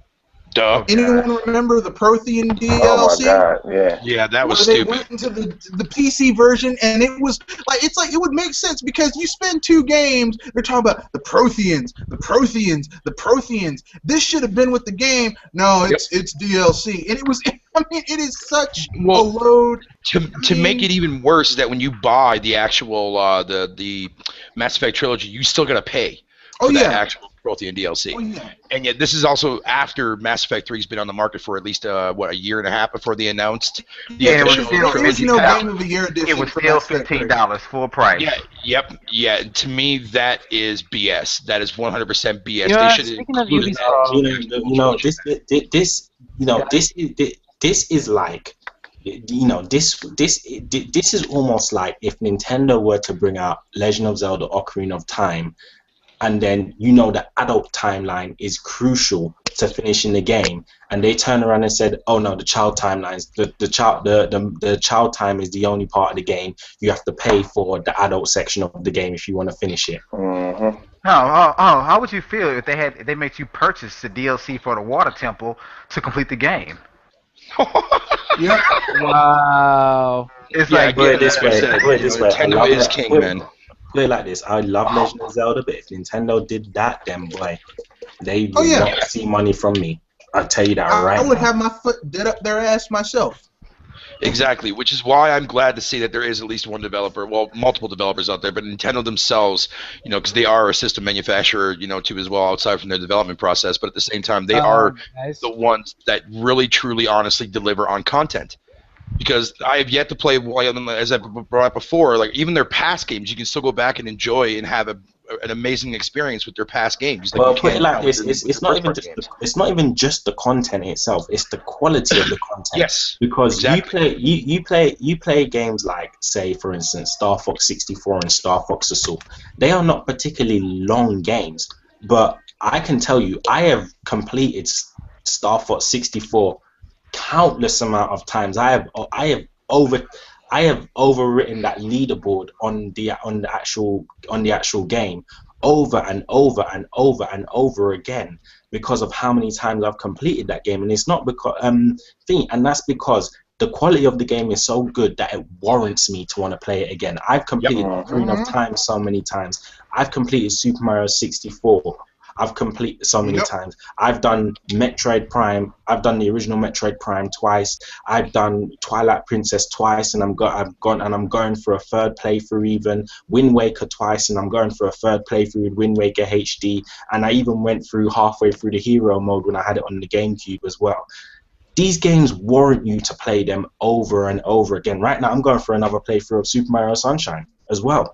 Duh. Anyone remember the Prothean Oh my DLC? God, yeah. Yeah, that was Where they stupid. went into the PC version, and it was like it would make sense because you spend 2 games. They're talking about the Protheans, the Protheans, the Protheans. This should have been with the game. No, Yep. it's DLC, and it was. I mean, it is such a Well, load. to make it even worse, that when you buy the actual the Mass Effect trilogy, you still gotta pay for Oh that yeah. actual Prothean DLC. Oh yeah. And yet, this is also after Mass Effect 3's been on the market for at least a year and a half before they announced the Yeah, it was official. still there is no $50. Game of the Year edition. It was for still Mass Effect 3. $15 full price. Yeah, yep, yeah. To me, that is BS. That is 100% BS. Yeah, They should have speaking of included that. Ubisoft, This is like, this is almost like if Nintendo were to bring out Legend of Zelda: Ocarina of Time, and then the adult timeline is crucial to finishing the game, and they turn around and said, "Oh no, the child timelines, the child time is the only part of the game. You have to pay for the adult section of the game if you want to finish it." Mm-hmm. How would you feel if they made you purchase the DLC for the Water Temple to complete the game? Yep. wow. It's Yeah, like Put it again, this like I way. said, Put it this way. I Nintendo love is it. king, man. Put it like this. I love Legend of Zelda, but if Nintendo did that, then boy, they Oh, would yeah. not see money from me. I'll tell you that right I would now. have my foot dead up their ass myself. Exactly, which is why I'm glad to see that there is at least one developer, well, multiple developers out there, but Nintendo themselves, because they are a system manufacturer, too as well, outside from their development process, but at the same time, they are Guys. the ones that really, truly, honestly deliver on content. Because I have yet to play, as I brought up before, like even their past games, you can still go back and enjoy and have an amazing experience with their past games. Like Well, you put can it like now this: with it's the not first even party just games. it's not even just the content itself; it's the quality of the content. Yes, Because exactly. you play games like, say, for instance, Star Fox 64 and Star Fox Assault. They are not particularly long games, but I can tell you, I have completed Star Fox 64 countless amount of times. Over I have overwritten that leaderboard on the actual game over and over and over and over again because of how many times I've completed that game. And it's not because and that's because the quality of the game is so good that it warrants me to want to play it again. I've completed Ocarina of Time so many times. I've completed Super Mario 64. I've completed so many times. I've done Metroid Prime. I've done the original Metroid Prime twice. I've done Twilight Princess twice, and I'm going for a third playthrough. Even Wind Waker twice, and I'm going for a third playthrough with Wind Waker HD. And I even went through halfway through the hero mode when I had it on the GameCube as well. These games warrant you to play them over and over again. Right now, I'm going for another playthrough of Super Mario Sunshine as well.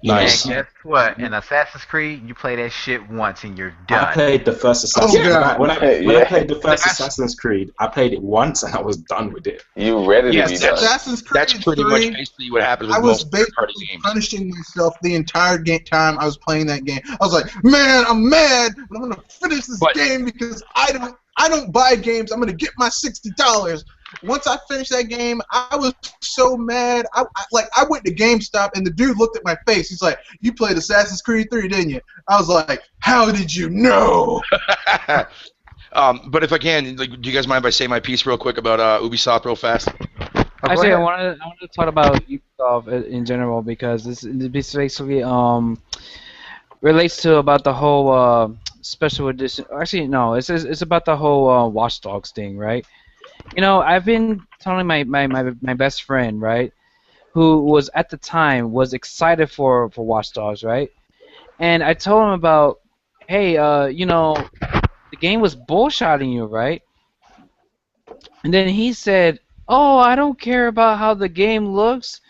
Nice. And guess what? In Assassin's Creed, you play that shit once and you're done. I played the first Assassin's Creed. God. When I played the first Assassin's Creed, I played it once and I was done with it. You ready to Yes, be done? Assassin's Creed That's pretty 3, much basically what happens with I was most third-party basically games. punishing myself the entire time I was playing that game. I was like, man, I'm mad, but I'm gonna finish this game because I don't buy games. I'm gonna get my $60. Once I finished that game, I was so mad. I went to GameStop and the dude looked at my face. He's like, "You played Assassin's Creed 3, didn't you?" I was like, "How did you know?" But if I can, do you guys mind if I say my piece real quick about Ubisoft real fast? Actually, I wanted to talk about Ubisoft in general because this basically relates to about the whole special edition. Actually, no, it's about the whole Watch Dogs thing, right? I've been telling my best friend, right, who was at the time was excited for Watch Dogs, right, and I told him about, hey, the game was bullshitting you, right, and then he said, oh, I don't care about how the game looks,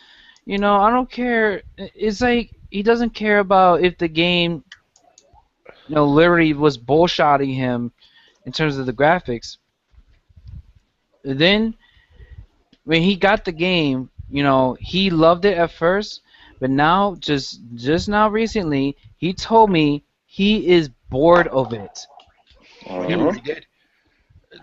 I don't care. It's like he doesn't care about if the game, literally was bullshitting him in terms of the graphics. Then, when he got the game, he loved it at first, but now, just now recently, he told me he is bored of it. Yeah, he did.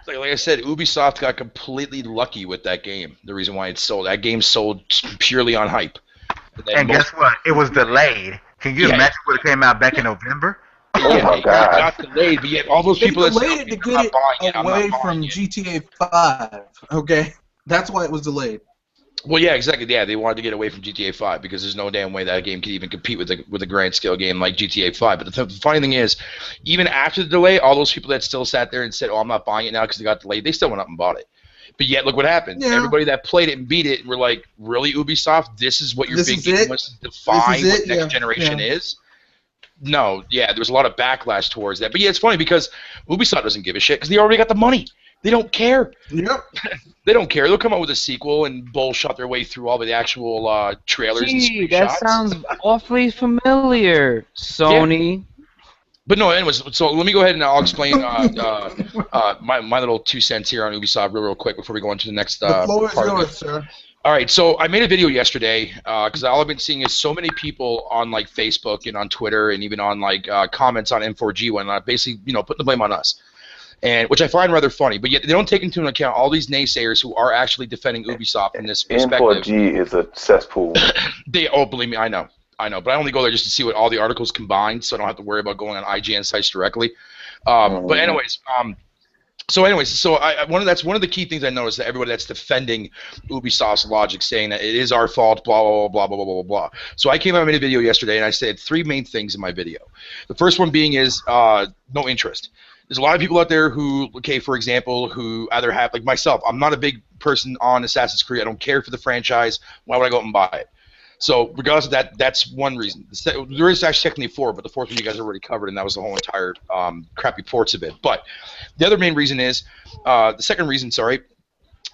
Like I said, Ubisoft got completely lucky with that game. The reason why it sold, that game sold purely on hype. And guess what? It was delayed. Can you imagine what it came out back in November? Oh yeah, my it God. got delayed, but yet all those They people that said, delayed okay, it to I'm get not it buying it, I'm not away buying from it. GTA 5. Okay, that's why it was delayed. Well, yeah, exactly. Yeah, they wanted to get away from GTA 5 because there's no damn way that game could even compete with a grand scale game like GTA 5. But the funny thing is, even after the delay, all those people that still sat there and said, "Oh, I'm not buying it now because it got delayed," they still went up and bought it. But yet, look what happened. Yeah, Everybody that played it and beat it were like, "Really, Ubisoft? This is what your this big is game it. was to This is define what it. next Yeah, generation yeah. is?" No, yeah, there was a lot of backlash towards that. But yeah, it's funny because Ubisoft doesn't give a shit because they already got the money. They don't care. Yep. They don't care. They'll come out with a sequel and bullshit their way through all the actual trailers and Gee, that screenshots. sounds awfully familiar, Yeah, Sony. but no. Anyways, so let me go ahead and I'll explain my little 2 cents here on Ubisoft real quick before we go into the next The floor is part of it. yours, sir. All right, so I made a video yesterday because all I've been seeing is so many people on like Facebook and on Twitter and even on like comments on M4G when basically putting the blame on us, and which I find rather funny. But yet they don't take into account all these naysayers who are actually defending Ubisoft in this perspective. N4G is a cesspool. Believe me, I know, but I only go there just to see what all the articles combined, so I don't have to worry about going on IGN sites directly. But anyways, that's one of the key things I noticed, that everybody that's defending Ubisoft's logic, saying that it is our fault, blah blah blah blah blah blah blah. So I came out and made a video yesterday, and I said 3 main things in my video. The first one being is no interest. There's a lot of people out there who, okay, for example, who either have, like myself, I'm not a big person on Assassin's Creed. I don't care for the franchise. Why would I go out and buy it? So regardless of that, that's one reason. There is actually technically 4, but the 4th one you guys already covered, and that was the whole entire crappy ports of it. But the other main reason is, the second reason, sorry,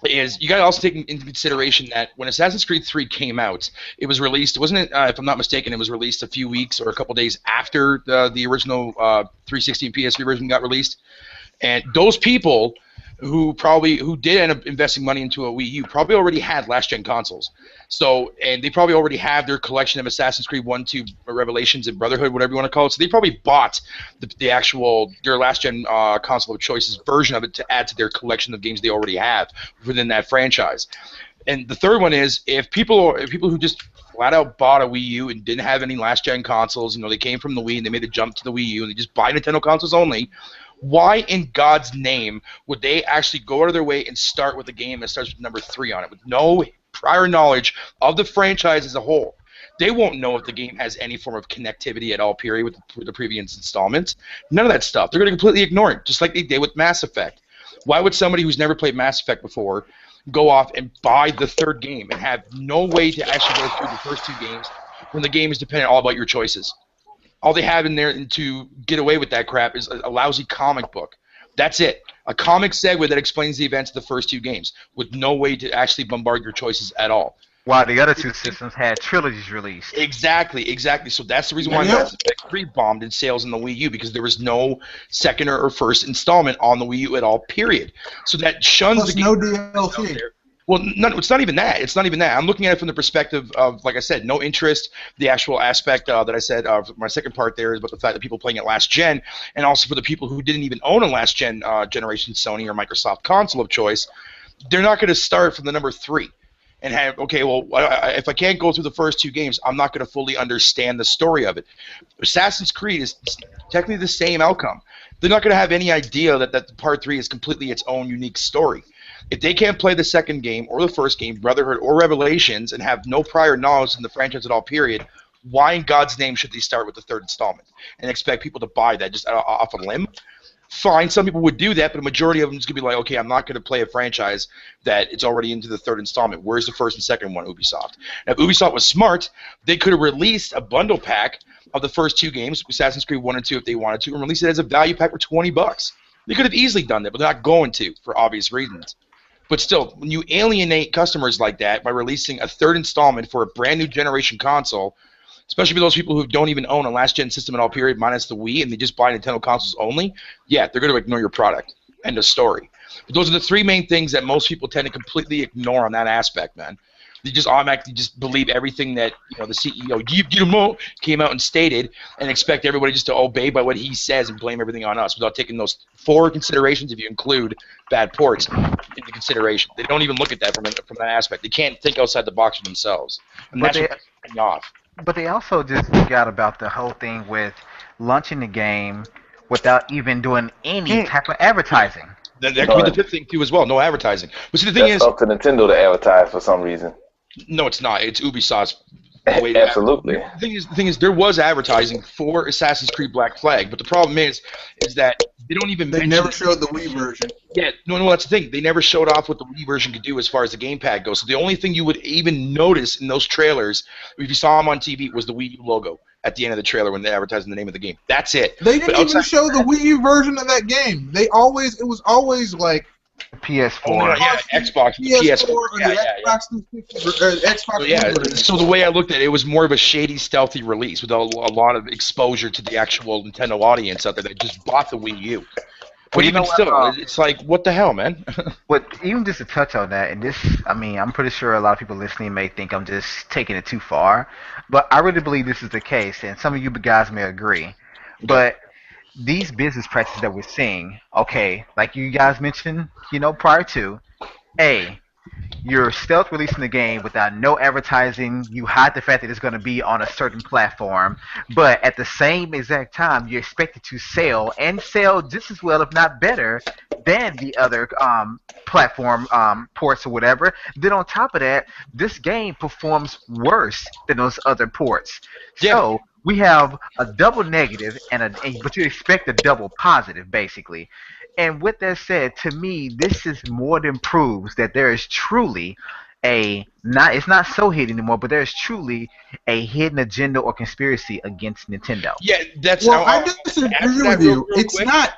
is you got to also take into consideration that when Assassin's Creed 3 came out, it was released, wasn't it, if I'm not mistaken, it was released a few weeks or a couple days after the original 360 and PS3 version got released. And those people who did end up investing money into a Wii U probably already had last-gen consoles. So, and they probably already have their collection of Assassin's Creed 1, 2, Revelations, and Brotherhood, whatever you want to call it. So they probably bought the actual, their last-gen console of choices version of it to add to their collection of games they already have within that franchise. And the third one is, if people who just flat out bought a Wii U and didn't have any last-gen consoles, they came from the Wii and they made the jump to the Wii U and they just buy Nintendo consoles only, why in God's name would they actually go out of their way and start with a game that starts with number 3 on it with no prior knowledge of the franchise as a whole? They won't know if the game has any form of connectivity at all, period, with the previous installments. None of that stuff. They're going to completely ignore it, just like they did with Mass Effect. Why would somebody who's never played Mass Effect before go off and buy the 3rd game and have no way to actually go through the first 2 games when the game is dependent all about your choices? All they have in there to get away with that crap is a lousy comic book. That's it. A comic segue that explains the events of the first 2 games with no way to actually bombard your choices at all. While the other 2 systems had trilogies released. Exactly. So that's the reason why Mass Effect 3 bombed in sales in the Wii U, because there was no second or first installment on the Wii U at all, period. So that shuns Plus the game. no DLC. Well, it's not even that. It's not even that. I'm looking at it from the perspective of, like I said, no interest. The actual aspect that I said, my second part there is about the fact that people playing it last gen, and also for the people who didn't even own a last gen generation Sony or Microsoft console of choice, they're not going to start from the number 3 and have, okay, well, if I can't go through the first 2 games, I'm not going to fully understand the story of it. Assassin's Creed is technically the same outcome. They're not going to have any idea that part 3 is completely its own unique story. If they can't play the second game or the first game, Brotherhood or Revelations, and have no prior knowledge in the franchise at all, period, why in God's name should they start with the 3rd installment and expect people to buy that just off a limb? Fine, some people would do that, but a majority of them is going to be like, okay, I'm not going to play a franchise that it's already into the 3rd installment. Where's the 1st and 2nd one, Ubisoft? And if Ubisoft was smart, they could have released a bundle pack of the first 2 games, Assassin's Creed 1 and 2 if they wanted to, and release it as a value pack for $20. They could have easily done that, but they're not going to for obvious reasons. But still, when you alienate customers like that by releasing a 3rd installment for a brand new generation console, especially for those people who don't even own a last-gen system at all, period, minus the Wii, and they just buy Nintendo consoles only, yeah, they're going to ignore your product. End of story. But those are the 3 main things that most people tend to completely ignore on that aspect, man. They just automatically just believe everything that the CEO Guillermo came out and stated, and expect everybody just to obey by what he says and blame everything on us without taking those 4 considerations, if you include bad ports, into consideration. They don't even look at that from that aspect. They can't think outside the box for themselves, and But that's what pisses me off. But they also just forgot about the whole thing with launching the game without even doing any Mm. type of advertising. Then that could be the None. fifth thing too as well. No advertising. But see, the thing That's is, up to Nintendo to advertise for some reason. no, it's not. It's Ubisoft's way to advertise. Absolutely. The thing is, there was advertising for Assassin's Creed Black Flag, but the problem is that they don't even They mention. never showed the Wii version. Yeah, no, that's the thing. They never showed off what the Wii version could do as far as the gamepad goes. So the only thing you would even notice in those trailers, if you saw them on TV, was the Wii U logo at the end of the trailer when they advertised the name of the game. That's it. They But didn't even outside, show the Wii U version of that game. It was always like oh no, PS4. yeah, Xbox, the PS4 PS4, or yeah, the yeah, yeah. Xbox 360 or Xbox So yeah, One version. so the way I looked at it, it was more of a shady, stealthy release with a lot of exposure to the actual Nintendo audience out there that just bought the Wii U. But Well, you even know what? still, it's like, what the hell, man? But even just to touch on that, and this, I mean, I'm pretty sure a lot of people listening may think I'm just taking it too far, but I really believe this is the case, and some of you guys may agree. Okay. But these business practices that we're seeing, okay, like you guys mentioned, prior to, A, you're stealth releasing the game without no advertising. You hide the fact that it's going to be on a certain platform, but at the same exact time, you expect it to sell and sell just as well, if not better, than the other platform ports or whatever. Then on top of that, this game performs worse than those other ports. Yeah, So we have a double negative but you expect a double positive, basically. And with that said, to me, this is more than proves that there is truly a not it's not so hidden anymore, but there is truly a hidden agenda or conspiracy against Nintendo. yeah. That's. Well, I To add to disagree that with you. real It's quick. not.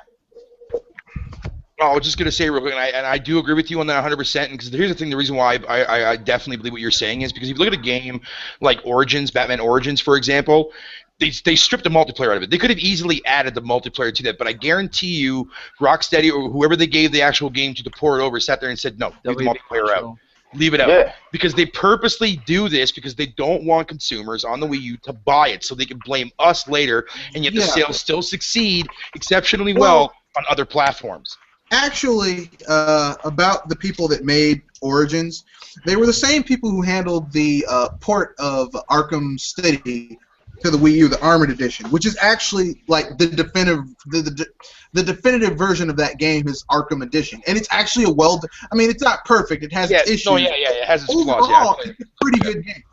I was just gonna say real quick, and I do agree with you on that 100%. Because here's the thing: the reason why I definitely believe what you're saying is because if you look at a game like Origins, Batman Origins, for example, they stripped the multiplayer out of it. They could have easily added the multiplayer to that, but I guarantee you, Rocksteady or whoever they gave the actual game to pour it over sat there and said, no, leave the WB multiplayer out. Control. Leave it out. Yeah. Because they purposely do this because they don't want consumers on the Wii U to buy it so they can blame us later, and yet the Yeah. sales still succeed exceptionally well on other platforms. Actually, about the people that made Origins, they were the same people who handled the port of Arkham City to the Wii U, the Armored Edition, which is actually like the definitive version of that game is Arkham Edition, and it's actually I mean, it's not perfect; it has its issues. No, yeah, it has its flaws. Yeah, Overall, it's a pretty good game.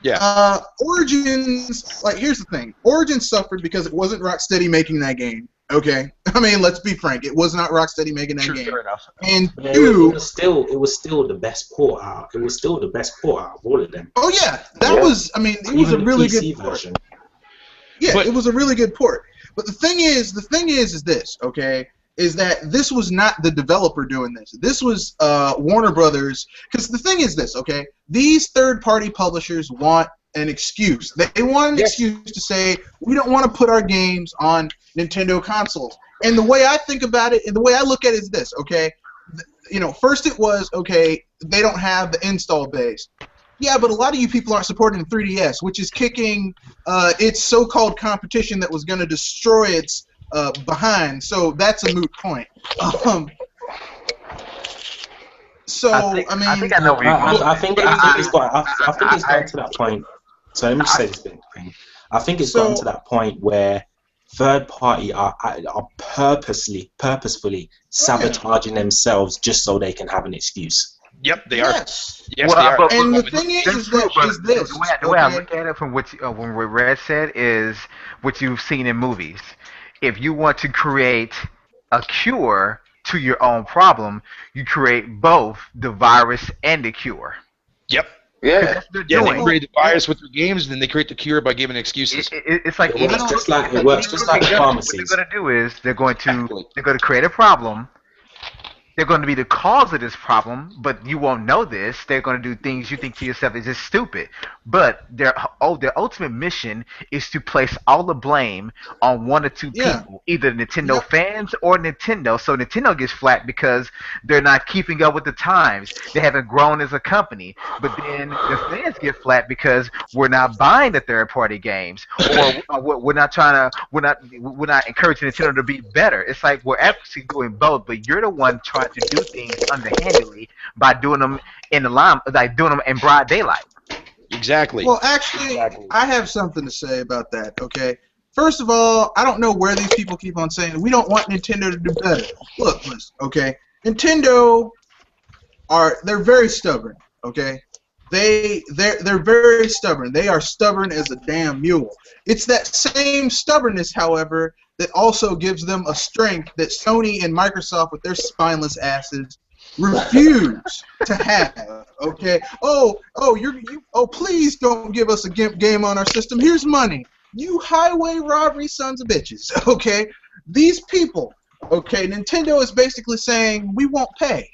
yeah. Origins, like, here's the thing. Origins suffered because it wasn't Rocksteady making that game. Okay? I mean, let's be frank. It was not Rocksteady making that True, game. fair enough. And Yeah, two, it was still the best port out. It was still the best port out of all of them. oh yeah, that Yeah. was, I mean, it was a Even the really PC good port. version. Yeah, But- it was a really good port. But the thing is this, okay, is that this was not the developer doing this. This was Warner Brothers, because the thing is this, okay, these third-party publishers want an excuse. They want an Yes. excuse to say, we don't want to put our games on Nintendo consoles. And the way I think about it, and the way I look at it is this, okay, first it was, okay, they don't have the install base. Yeah, but a lot of you people aren't supporting the 3DS, which is kicking its so-called competition that was going to destroy its behind. So that's a moot point. So I think I know where you're going. I think it's gotten to that point. So let me just say this thing. I think it's gotten to that point where third party are purposefully sabotaging themselves just so they can have an excuse. Yep, they are. yes. Yes, Well, they are. but- And the But- thing That's is true, that but is this. the way I okay? look at it from what Red said is what you've seen in movies. If you want to create a cure to your own problem, you create both the virus and the cure. Yep. Yeah. That's what they're Yeah, they doing. create the virus with their games, and then they create the cure by giving excuses. It's like It works just like pharmacies. What they're going to do is they're going Exactly. to create a problem. They're going to be the cause of this problem, but you won't know this. They're going to do things you think to yourself is just stupid. But their ultimate mission is to place all the blame on one or two Yeah. people, either Nintendo Yep. fans or Nintendo. So Nintendo gets flat because they're not keeping up with the times. They haven't grown as a company. But then the fans get flat because we're not buying the third-party games, or we're not encouraging Nintendo to be better. It's like we're actually doing both, but you're the one trying to do things underhandedly by doing them in the line, like doing them in broad daylight. Exactly. Well, actually, I have something to say about that. Okay. First of all, I don't know where these people keep on saying we don't want Nintendo to do better. Look, listen, okay. Nintendo they're very stubborn. Okay. They're very stubborn. They are stubborn as a damn mule. It's that same stubbornness, however, that also gives them a strength that Sony and Microsoft, with their spineless asses, refuse to have. Okay. Oh, please don't give us a GIMP game on our system. Here's money. You highway robbery sons of bitches. Okay. These people. Okay. Nintendo is basically saying we won't pay.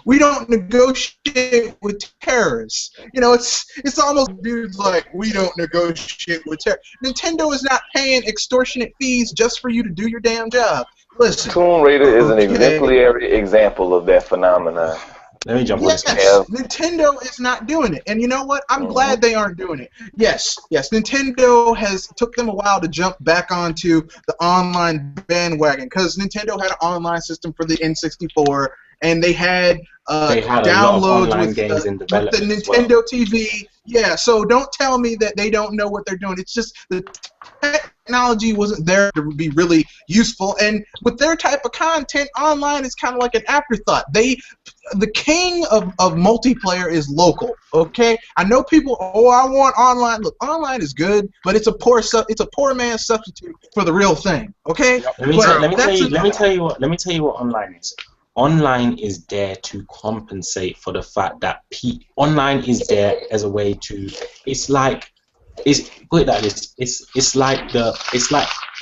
We don't negotiate with terrorists. You know, it's almost dudes like we don't negotiate with terrorists. Nintendo is not paying extortionate fees just for you to do your damn job. Listen. Tomb Raider is an okay. exemplary example of that phenomenon. Let me jump on this. Yes, Nintendo is not doing it, and you know what? I'm glad they aren't doing it. Yes, Nintendo has took them a while to jump back onto the online bandwagon because Nintendo had an online system for the N64, and they had downloads with the Nintendo TV. Yeah, so don't tell me that they don't know what they're doing. It's just the technology wasn't there to be really useful, and with their type of content, online is kind of like an afterthought. The king of multiplayer is local. Okay, I know people. Oh, I want online. Look, online is good, but it's a poor man's substitute for the real thing. Okay. Let me tell you what online is. Online is there to compensate for the fact that online is there as a way to. Put it like this. It's like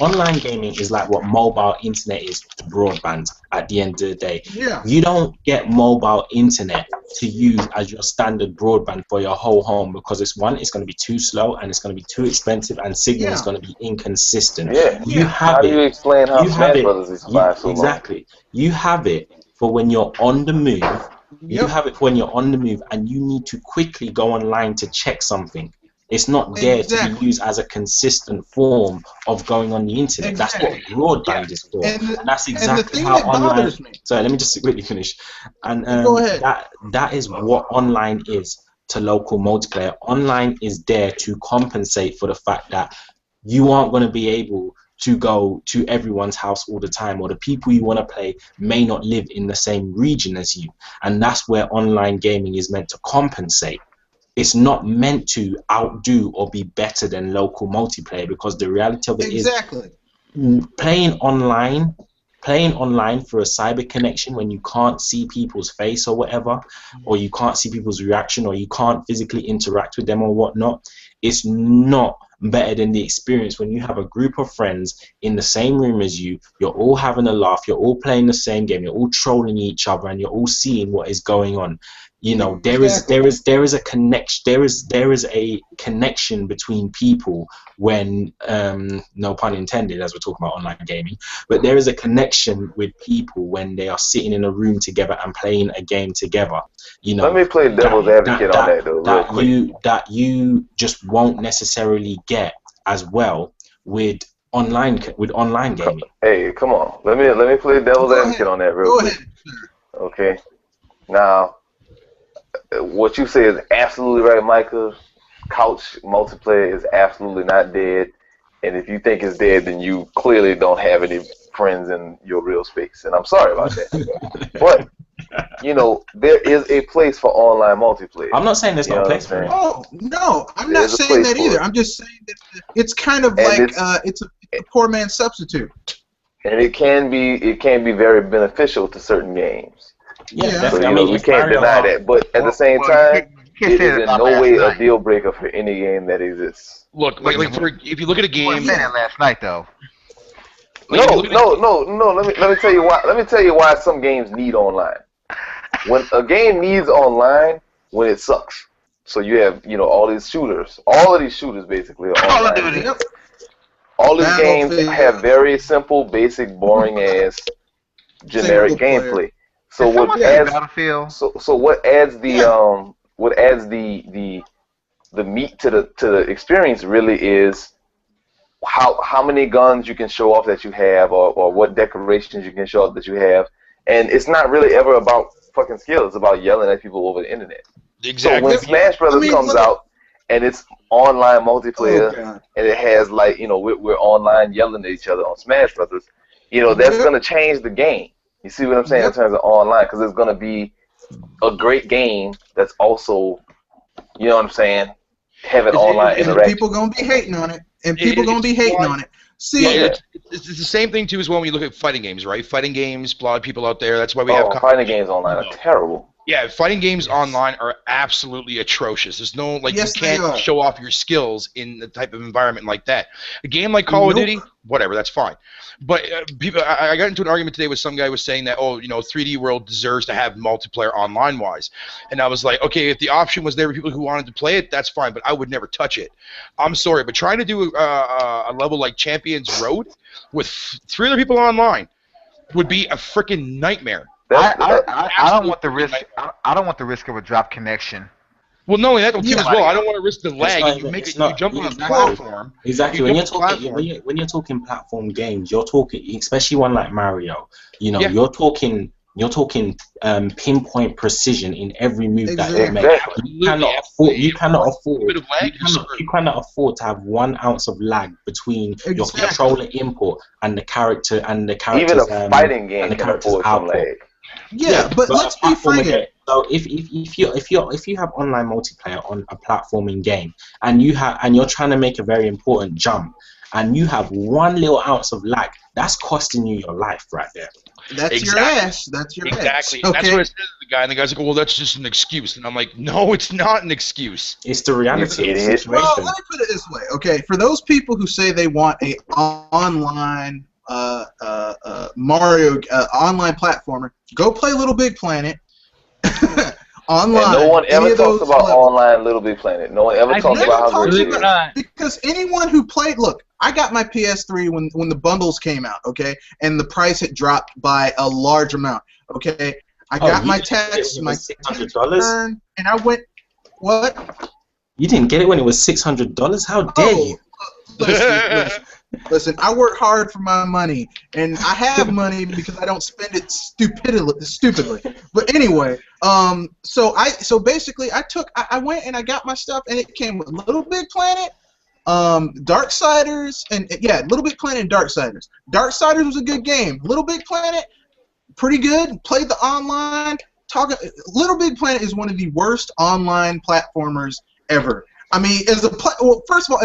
online gaming is like what mobile internet is to broadband. At the end of the day, you don't get mobile internet to use as your standard broadband for your whole home because it's going to be too slow and it's going to be too expensive and signal is going to be inconsistent. How do you explain how Smash Brothers is survived so long? Exactly. You have it for when you're on the move. You have it when you're on the move and you need to quickly go online to check something. It's not there to be used as a consistent form of going on the internet. That's what broadband is for. And that's exactly how online. Sorry, let me just quickly finish. And go ahead. That is what online is to local multiplayer. Online is there to compensate for the fact that you aren't going to be able to go to everyone's house all the time, or the people you want to play may not live in the same region as you. And that's where online gaming is meant to compensate. It's not meant to outdo or be better than local multiplayer because the reality of it is playing online for a cyber connection when you can't see people's face or whatever, or you can't see people's reaction, or you can't physically interact with them or whatnot, it's not better than the experience when you have a group of friends in the same room as you, you're all having a laugh, you're all playing the same game, you're all trolling each other, and you're all seeing what is going on. You know, there is a connection. There is a connection between people when, no pun intended, as we're talking about online gaming, but there is a connection with people when they are sitting in a room together and playing a game together. You know, let me play devil's advocate on that though. That you just won't necessarily get as well with online gaming. Hey, come on. Let me play devil's advocate on that real quick. Okay. Now, what you say is absolutely right, Micah. Couch multiplayer is absolutely not dead. And if you think it's dead, then you clearly don't have any friends in your real space. And I'm sorry about that. But, you know, there is a place for online multiplayer. I'm not saying there's no place for it. Oh, no. I'm not saying that either. I'm just saying that it's kind of like it's a poor man's substitute. And it can be very beneficial to certain games. Yeah, so, we can't deny that. But at the same time, it is in no way a deal breaker for any game that exists. Look, if you look at a game. You weren't saying that last night, though. No. Let me tell you why. Let me tell you why some games need online. When a game needs online, when it sucks. So you have, all these shooters. All of these shooters basically are online. All these games have very simple, basic, boring ass, generic gameplay. So what adds the meat to the experience really is how many guns you can show off that you have, or what decorations you can show off that you have. And it's not really ever about fucking skill. It's about yelling at people over the internet. Exactly. So when Smash Brothers comes out and it's online Oh multiplayer, god. and it has like we're online yelling at each other on Smash Brothers. That's Yep. gonna change the game. You see what I'm saying in Yep. terms of online, because it's gonna be a great game that's also, what I'm saying, having online And interaction. people gonna be hating on it. And people gonna It's be hating why on it. yeah, Oh See, yeah. it's the same thing too as well when you look at fighting games, right? Fighting games, a lot of people out there. That's why we have Oh, fighting competition. games online are terrible. Yeah, fighting games Yes. online are absolutely atrocious. There's no you yes they can't are. show off your skills in the type of environment like that. A game like Call of Nope. Duty, whatever, that's fine. But people, I got into an argument today with some guy who was saying that 3D World deserves to have multiplayer online wise, and I was like, okay, if the option was there for people who wanted to play it, that's fine, but I would never touch it. I'm sorry, but trying to do a level like Champions Road with 3 other people online would be a freaking nightmare. That's I don't want the Absolute risk. nightmare. I don't want the risk of a drop connection. Well, not only that, too, as Yeah. well. I don't want to risk the It's lag. not And you even. make it. It's You not. jump Yeah, on a exactly. platform. Exactly. You When jump you're on a talking, platform. when you're talking platform games, you're talking, especially one like Mario. Yeah. You're talking pinpoint precision in every move that you Exactly. make. exactly. You cannot afford. You cannot A bit afford. of lag, you're screwed. You cannot afford to have 1 ounce of lag between your Exactly. controller input and the character and the Even character's a fighting game and the can character's afford some output. lag. Yeah, but let's be frank. So if you have online multiplayer on a platforming game and you're trying to make a very important jump and you have 1 little ounce of lag, that's costing you your life right there. That's your Exactly. ass. That's your Exactly. ass. And that's Okay. what I said to the guy. And the guy's like, well, that's just an excuse. And I'm like, no, it's not an excuse. It's the reality of the idiot. situation. Well, let me put it this way. Okay, for those people who say they want a online Mario online platformer, go play Little Big Planet. Online. And no one any ever of talks those about levels. online Little Big Planet. No one ever I talks never about how talked great it Believe it or is. not, Because anyone who played, look, I got my PS3 when the bundles came out, okay, and the price had dropped by a large amount, okay. I got you my didn't get it text, when it my was $600? return, and I went, what? You didn't get it when it was $600? How dare you? Listen, I work hard for my money, and I have money because I don't spend it stupidly. But anyway, so basically, I went and I got my stuff, and it came with Little Big Planet, Darksiders, and yeah, Little Big Planet and Darksiders. Darksiders was a good game. Little Big Planet, pretty good. Played the online. Little Big Planet is one of the worst online platformers ever. I mean, well, first of all,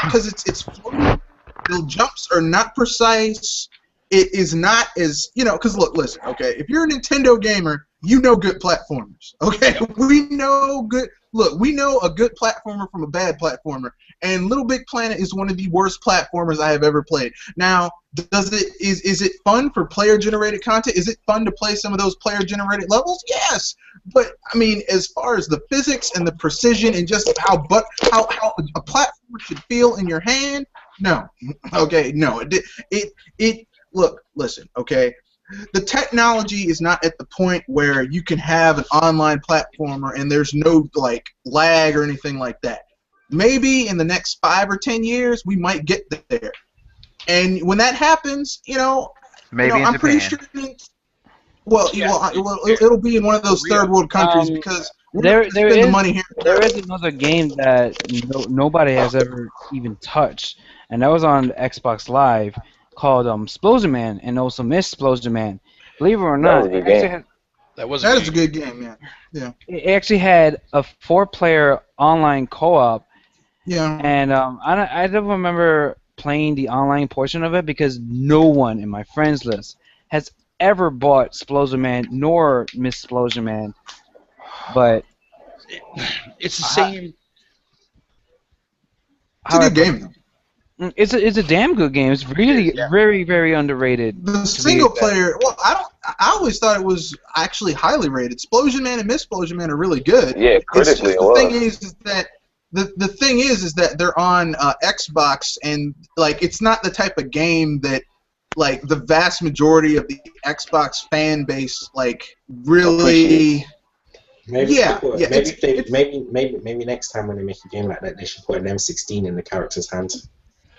because it's floating, the jumps are not precise. It is not as because listen, okay, if you're a Nintendo gamer, you know good platformers. Okay, we know good. Look, we know a good platformer from a bad platformer, and Little Big Planet is one of the worst platformers I have ever played. Now, is it fun for player-generated content? Is it fun to play some of those player-generated levels? Yes, but I mean, as far as the physics and the precision and just how a platformer should feel in your hand, no. Okay, no. Look, listen, okay. The technology is not at the point where you can have an online platformer and there's no like lag or anything like that. Maybe in the next 5 or 10 years we might get there. And when that happens, Maybe in I'm pretty Japan. sure. It'll be in one of those third world countries because we're there not gonna spend is the money here. there is another game that nobody has ever even touched, and that was on Xbox Live, called Splosion Man, and also Miss Splosion Man. Believe it or That not, was a good game. That is a good game, yeah. it actually had a 4-player online co-op, Yeah. and I don't remember playing the online portion of it because no one in my friends list has ever bought Splosion Man nor Miss Splosion Man, but It's the same. It's a good game though. It's a damn good game. It's really very, very underrated. The single player, well, I always thought it was actually highly rated. Splosion Man and Miss Splosion Man are really good. Yeah, critically It's just, the thing is that the thing is that they're on Xbox, and like it's not the type of game that like the vast majority of the Xbox fan base like really. Maybe Maybe next time when they make a game like that, they should put an M16 in the character's hand.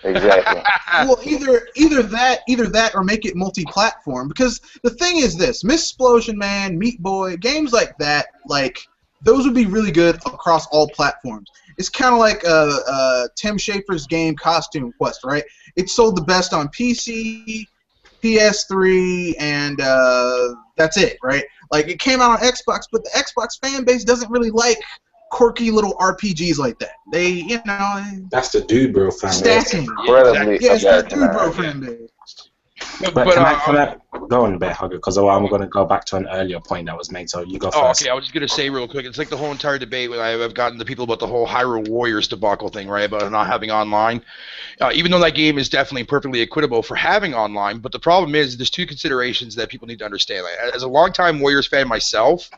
Exactly. Well, either that or make it multi-platform. Because the thing is this: Miss Splosion Man, Meat Boy, games like that, like those would be really good across all platforms. It's kind of like Tim Schafer's game Costume Quest, right? It sold the best on PC, PS3, and that's it, right? Like, it came out on Xbox, but the Xbox fan base doesn't really like quirky little RPGs like that. They, you know, That's the dude, bro, fan base. stacking. Incredibly Yeah, it's the dude bro Americanized. fan base. But can I go on there, Hugger? Because I'm going to go back to an earlier point that was made. So you go Oh, first. okay. I was just gonna say real quick. It's like the whole entire debate when I've gotten to people about the whole Hyrule Warriors debacle thing, right? About not having online. Even though that game is definitely perfectly equitable for having online, but the problem is there's two considerations that people need to understand. Like, as a longtime Warriors fan myself,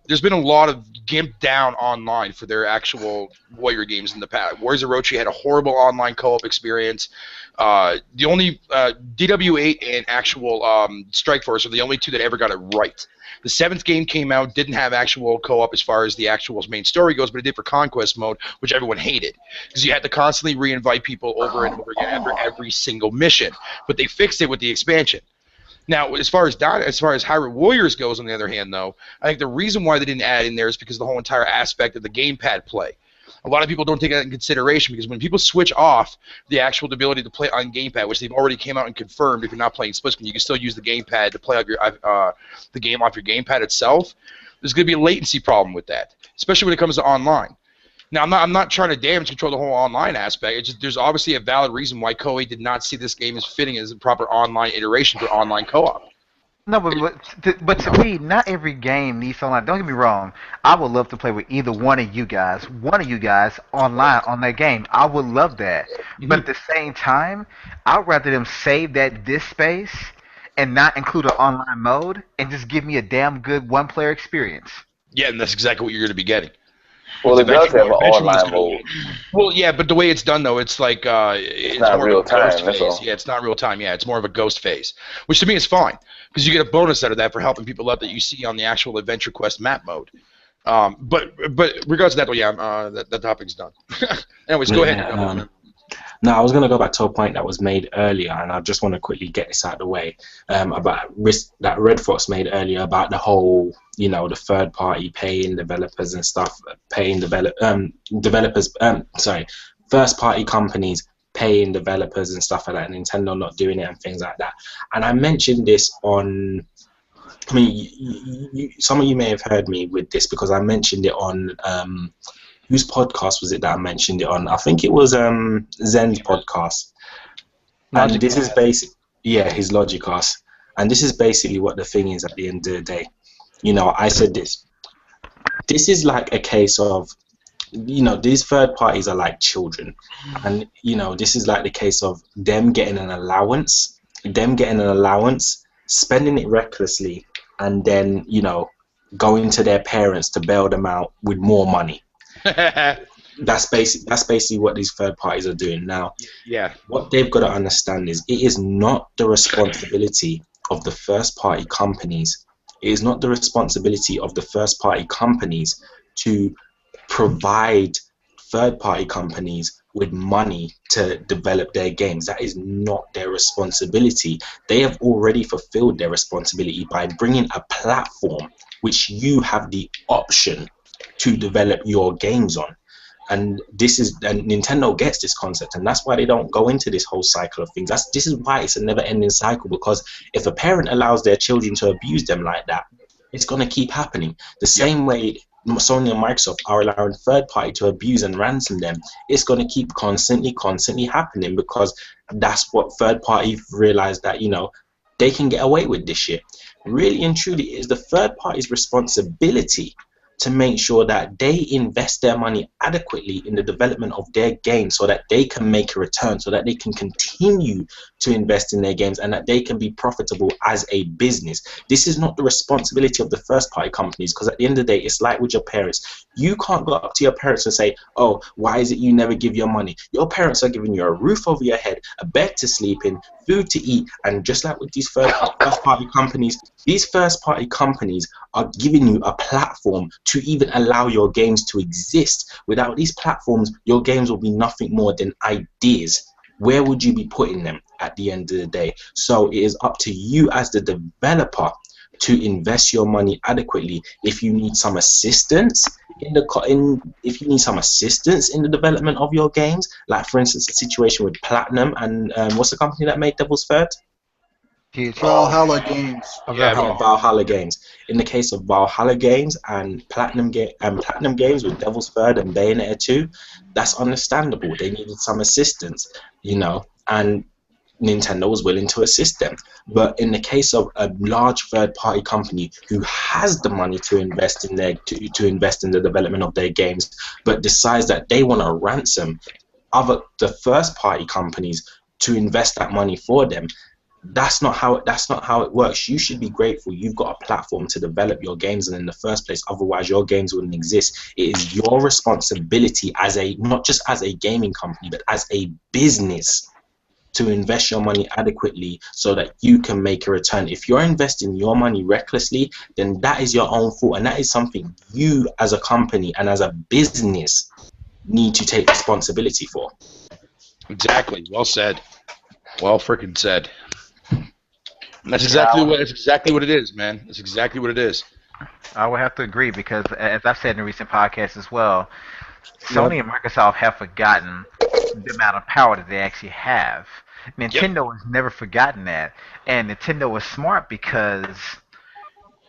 there's been a lot of gimped down online for their actual Warrior games in the past. Warriors of Orochi had a horrible online co-op experience. The only DW8 and actual Strike Force are the only two that ever got it right. The 7th game came out, didn't have actual co-op as far as the actual main story goes, but it did for Conquest mode, which everyone hated. Because you had to constantly re-invite people over and over again after every single mission. But they fixed it with the expansion. Now, as far as Hyrule Warriors goes, on the other hand, though, I think the reason why they didn't add in there is because of the whole entire aspect of the gamepad play. A lot of people don't take that in consideration because when people switch off the actual ability to play on gamepad, which they've already came out and confirmed, if you're not playing split screen, you can still use the gamepad to play off your, the game off your gamepad itself. There's going to be a latency problem with that, especially when it comes to online. Now, I'm not trying to damage control the whole online aspect. It's just, there's obviously a valid reason why Koei did not see this game as fitting as a proper online iteration for online co-op. No, but to me, not every game needs online. Don't get me wrong. I would love to play with either one of you guys online on that game. I would love that. But at the same time, I'd rather them save that disk space and not include an online mode and just give me a damn good one-player experience. Yeah, and that's exactly what you're going to be getting. Well, it does have an Eventually it's online gonna- mode. Well, yeah, but the way it's done though, it's like it's not more real of a ghost time, that's phase. all. Yeah, it's not real time. Yeah, it's more of a ghost phase, which to me is fine because you get a bonus out of that for helping people out that you see on the actual Adventure Quest map mode. But regards to that, though, yeah, that topic's done. Anyways, go ahead. No, I was going to go back to a point that was made earlier, and I just want to quickly get this out of the way about risk that Red Fox made earlier about the whole, you know, the third party paying developers and stuff, first party companies paying developers and stuff like that, and Nintendo not doing it and things like that. And I mentioned this on. I mean, some of you may have heard me with this because I mentioned it on. Whose podcast was it that I mentioned it on? I think it was Zen's podcast. And this is his Logicast. And this is basically what the thing is at the end of the day. You know, I said this. This is like a case of, you know, these third parties are like children. And, you know, this is like the case of them getting an allowance, spending it recklessly, and then, you know, going to their parents to bail them out with more money. That's basically what these third parties are doing now. Yeah. What they've got to understand is it is not the responsibility of the first party companies. It is not the responsibility of the first party companies to provide third party companies with money to develop their games. That is not their responsibility. They have already fulfilled their responsibility by bringing a platform which you have the option to develop your games on. And Nintendo gets this concept, and that's why they don't go into this whole cycle of things. This is why it's a never-ending cycle, because if a parent allows their children to abuse them like that, it's going to keep happening. The same way Sony and Microsoft are allowing third party to abuse and ransom them, it's going to keep constantly happening, because that's what third party realize, that, you know, they can get away with this shit. Really and truly, it is the third party's responsibility to make sure that they invest their money adequately in the development of their games so that they can make a return, so that they can continue to invest in their games and that they can be profitable as a business. This is not the responsibility of the first party companies, because at the end of the day, it's like with your parents. You can't go up to your parents and say, oh, why is it you never give your money? Your parents are giving you a roof over your head, a bed to sleep in, food to eat, and just like with these first party companies, these first party companies are giving you a platform to even allow your games to exist. Without these platforms, your games will be nothing more than ideas. Where would you be putting them at the end of the day? So it is up to you as the developer to invest your money adequately. If you need some assistance, if you need some assistance in the development of your games, like for instance, a situation with Platinum and what's the company that made Devil's Third? Valhalla Games. Yeah, Valhalla Games. In the case of Valhalla Games and Platinum Games with Devil's Third and Bayonetta 2, that's understandable. They needed some assistance, and Nintendo was willing to assist them. But in the case of a large third-party company who has the money to invest in to invest in the development of their games, but decides that they want to ransom the first-party companies to invest that money for them, that's not how it works. You should be grateful you've got a platform to develop your games in the first place. Otherwise, your games wouldn't exist. It is your responsibility not just as a gaming company, but as a business, to invest your money adequately so that you can make a return. If you're investing your money recklessly, then that is your own fault, and that is something you as a company and as a business need to take responsibility for. exactly. Well said. Well freaking said. And that's exactly what it is, man. That's exactly what it is. I would have to agree because, as I've said in recent podcasts as well, Sony and Microsoft have forgotten the amount of power that they actually have. Nintendo has never forgotten that, and Nintendo was smart because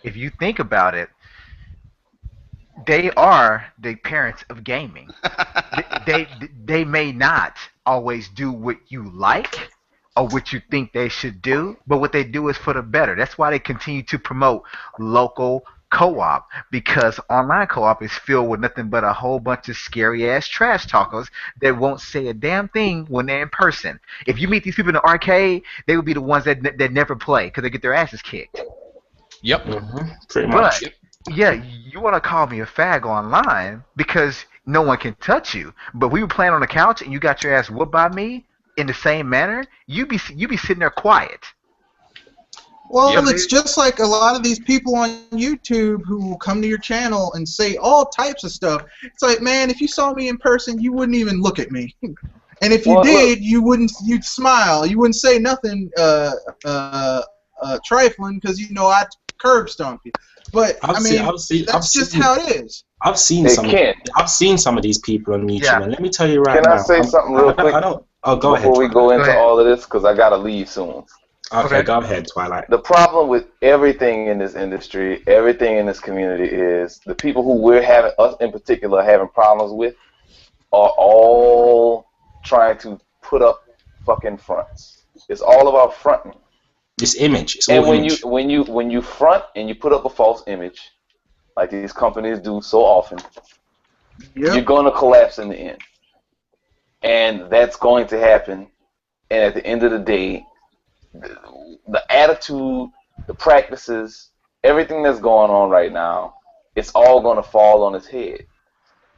if you think about it, they are the parents of gaming. They may not always do what you like or what you think they should do, but what they do is for the better. That's why they continue to promote local co-op, because online co-op is filled with nothing but a whole bunch of scary ass trash talkers that won't say a damn thing when they're in person. If you meet these people in the arcade, they would be the ones that never play because they get their asses kicked. Yep. Pretty But much. yeah, you want to call me a fag online because no one can touch you. But we were playing on the couch and you got your ass whooped by me in the same manner. You be sitting there quiet. Well, Yep. it's just like a lot of these people on YouTube who will come to your channel and say all types of stuff. It's like, man, if you saw me in person, you wouldn't even look at me. And if you Well, did, you'd smile. You wouldn't say nothing trifling because I'd curb stomp you. But I've just how it is. I've seen Hey, some. Ken. I've seen some of these people on YouTube, Yeah. and let me tell you right Can now. I say something real quick? I don't. Oh, go ahead. Before we go into ahead. all of this, because I gotta leave soon. Okay, go ahead, Twilight. The problem with everything in this industry, everything in this community is the people who us in particular, having problems with are all trying to put up fucking fronts. It's all about fronting. This image. It's all And image. when you front and you put up a false image, like these companies do so often, you're Yep. going to collapse in the end. And that's going to happen. And at the end of the day, the attitude, the practices, everything that's going on right now, it's all going to fall on its head.